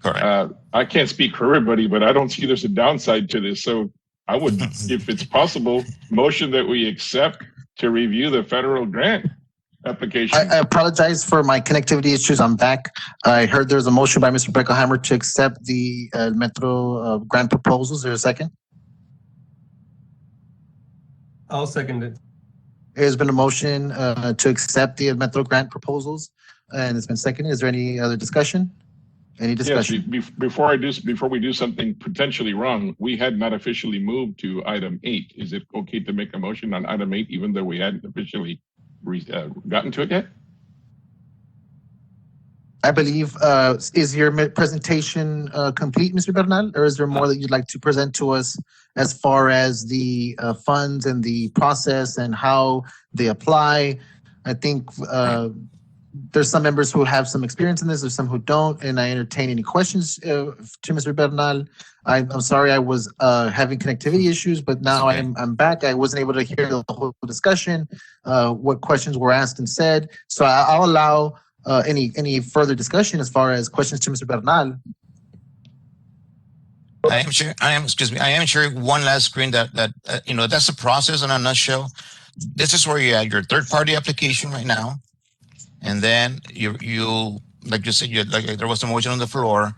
Correct. I can't speak for everybody, but I don't see there's a downside to this. So I would, if it's possible, motion that we accept to review the federal grant application. I apologize for my connectivity issues. I'm back. I heard there's a motion by Mr. Beckelheimer to accept the Metro grant proposals. Is there a second? I'll second it. There's been a motion to accept the Metro grant proposals, and it's been seconded. Is there any other discussion? Any discussion? Yes, before we do something potentially wrong, we had not officially moved to item 8. Is it okay to make a motion on item 8, even though we hadn't officially gotten to it yet? I believe, is your presentation complete, Mr. Bernal, or is there more that you'd like to present to us as far as the funds and the process and how they apply? I think there's some members who have some experience in this, there's some who don't, and I entertain any questions to Mr. Bernal. I'm sorry I was having connectivity issues, but now Okay. I'm back. I wasn't able to hear the whole discussion, what questions were asked and said. So I'll allow any further discussion as far as questions to Mr. Bernal. I am sharing one last screen that that's the process in a nutshell. This is where you add your third party application right now. And then you like you said, there was a motion on the floor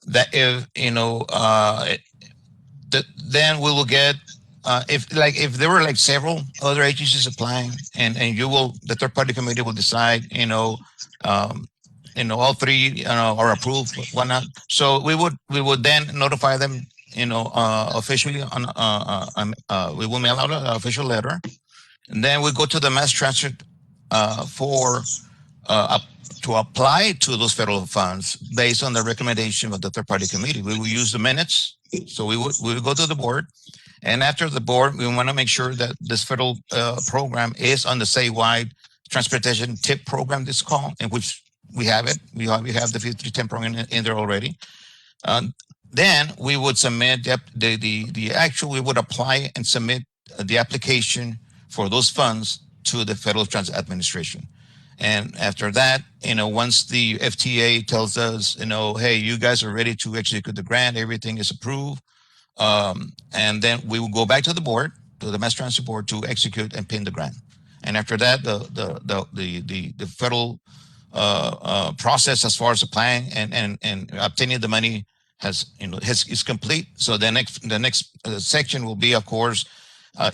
that if, then we will get, if there were several other agencies applying and the third party committee will decide, all three, are approved, whatnot. So we would then notify them, officially we will mail out an official letter, and then we go to the mass transit to apply to those federal funds based on the recommendation of the third party committee. We will use the minutes. So we would go to the board, and after the board, we want to make sure that this federal program is on the statewide transportation tip program, this call, in which we have it. We have the 5310 program in there already. Then we would submit we would apply and submit the application for those funds to the Federal Transit Administration. And after that, once the FTA tells us, hey, you guys are ready to execute the grant, everything is approved. And then we will go back to the board, to the Mass Transit Board, to execute and pin the grant. And after that, the federal process as far as applying and obtaining the money is complete. So the next section will be, of course,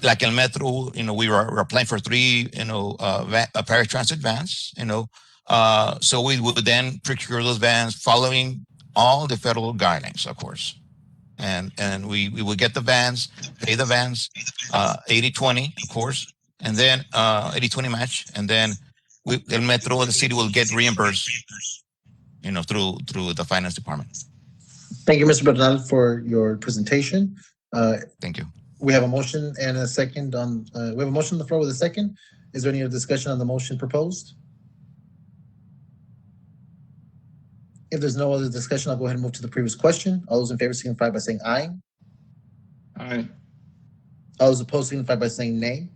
like El Metro, we're applying for 3, paratransit vans, so we would then procure those vans following all the federal guidelines, of course. And we would get the vans, pay the vans, 80-20, of course, and then 80-20 match, and then El Metro, the city will get reimbursed, through the finance department. Thank you, Mr. Bernal, for your presentation. Thank you. We have a motion and a second on, we have a motion on the floor with a second. Is there any other discussion on the motion proposed? If there's no other discussion, I'll go ahead and move to the previous question. All those in favor signify by saying aye. Aye. All those opposed signify by saying nay.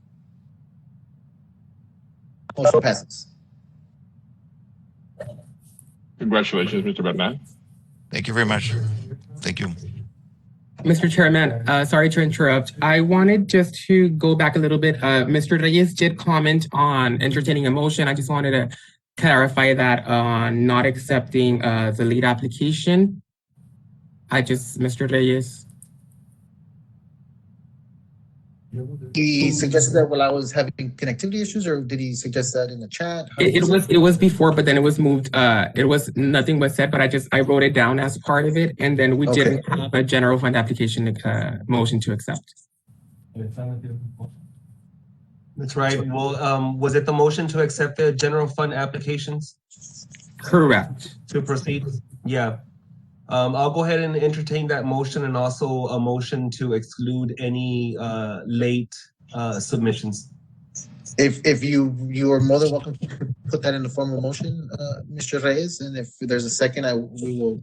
Motion passes. Congratulations, Mr. Bernal. Thank you very much. Thank you. Mr. Chairman, sorry to interrupt. I wanted just to go back a little bit. Mr. Reyes did comment on entertaining a motion. I just wanted to clarify that on not accepting the lead application. Mr. Reyes. He suggested that while I was having connectivity issues, or did he suggest that in the chat? It was before, but then it was moved. Nothing was said, but I wrote it down as part of it, and then we didn't have a general fund application motion to accept. That's right. Well, was it the motion to accept the general fund applications Correct. to proceed? Yeah. I'll go ahead and entertain that motion, and also a motion to exclude any late submissions. If you are more than welcome to put that in the form of a motion, Mr. Reyes, and if there's a second, we will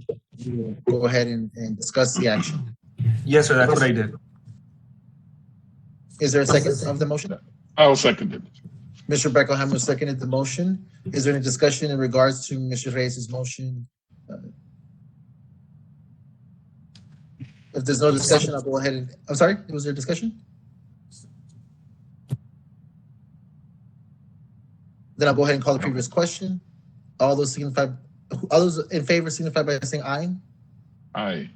go ahead and discuss the action. Yes, sir. That's what I did. Is there a second of the motion? I'll second it. Mr. Beckelhammer seconded the motion. Is there any discussion in regards to Mr. Reyes' motion? If there's no discussion, I'll go ahead and, I'm sorry, was there discussion? Then I'll go ahead and call the previous question. All those in favor signify by saying aye. Aye.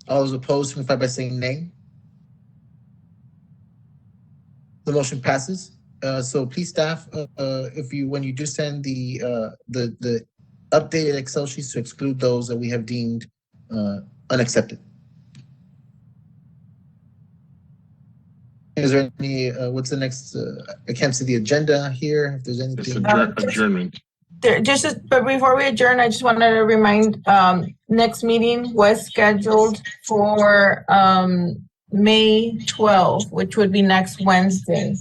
All those opposed signify by saying nay. The motion passes. So please, staff, when you do send the updated Excel sheets, to exclude those that we have deemed unaccepted. Is there any, what's the next, I can't see the agenda here, if there's anything. Adjournment. But before we adjourn, I just wanted to remind, next meeting was scheduled for May 12th, which would be next Wednesday.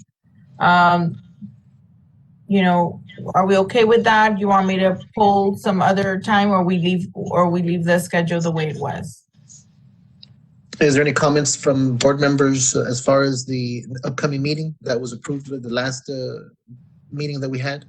you know, are we okay with that? You want me to pull some other time, or we leave the schedule the way it was? Is there any comments from board members as far as the upcoming meeting that was approved with the last meeting that we had?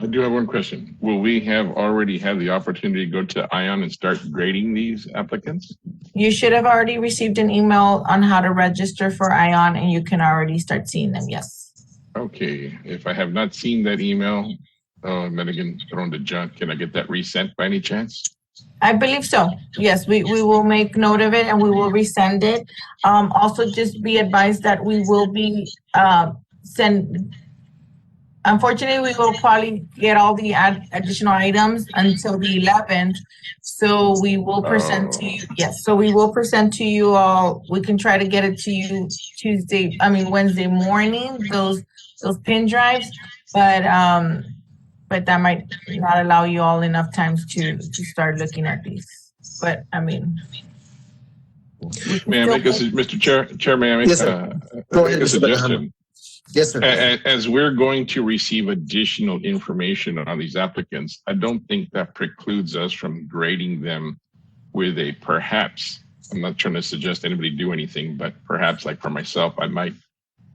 I do have one question. Will we have already had the opportunity to go to ION and start grading these applicants? You should have already received an email on how to register for ION, and you can already start seeing them, yes. Okay, if I have not seen that email, Megan, thrown to junk, can I get that resent by any chance? I believe so. Yes, we will make note of it and we will resend it. Also, just be advised that we will be unfortunately, we will probably get all the additional items until the 11th. So we will present to you. Yes, so we will present to you all. We can try to get it to you Wednesday morning, those pin drives, but that might not allow you all enough times to start looking at these. But I mean, may I make a Mr. Chair, may I make Yes, Go ahead, a Mr. suggestion? Yes, sir. As we're going to receive additional information on these applicants, I don't think that precludes us from grading them with a perhaps. I'm not trying to suggest anybody do anything, but perhaps, like for myself, I might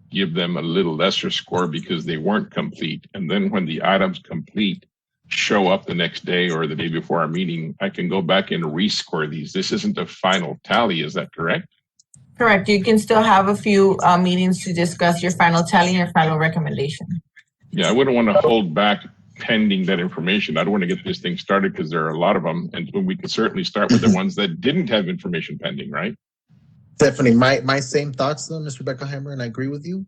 give them a little lesser score because they weren't complete. And then when the items complete show up the next day or the day before our meeting, I can go back and rescore these. This isn't a final tally, is that correct? Correct. You can still have a few meetings to discuss your final tally and your final recommendation. Yeah, I wouldn't want to hold back pending that information. I don't want to get this thing started because there are a lot of them. And we could certainly start with the ones that didn't have information pending, right? Definitely. My same thoughts, though, Ms. Rebecca Hammer, and I agree with you.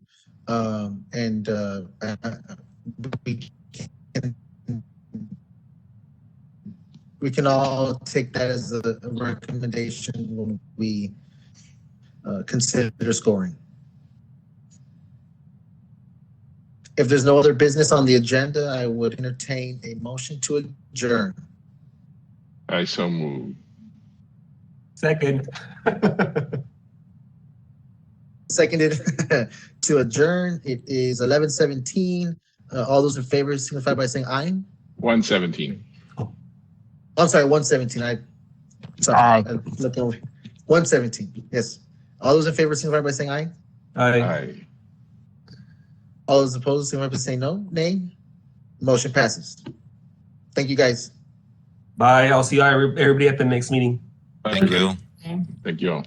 We can all take that as a recommendation when we consider scoring. If there's no other business on the agenda, I would entertain a motion to adjourn. I so move. Second. Seconded to adjourn. It is 11:17. All those in favor signify by saying aye. 117. I'm sorry, 117. Aye. 117. Yes. All those in favor signify by saying aye. Aye. All those opposed signify by saying no. Nay. Motion passes. Thank you, guys. Bye. I'll see everybody at the next meeting. Thank you. Thank you all.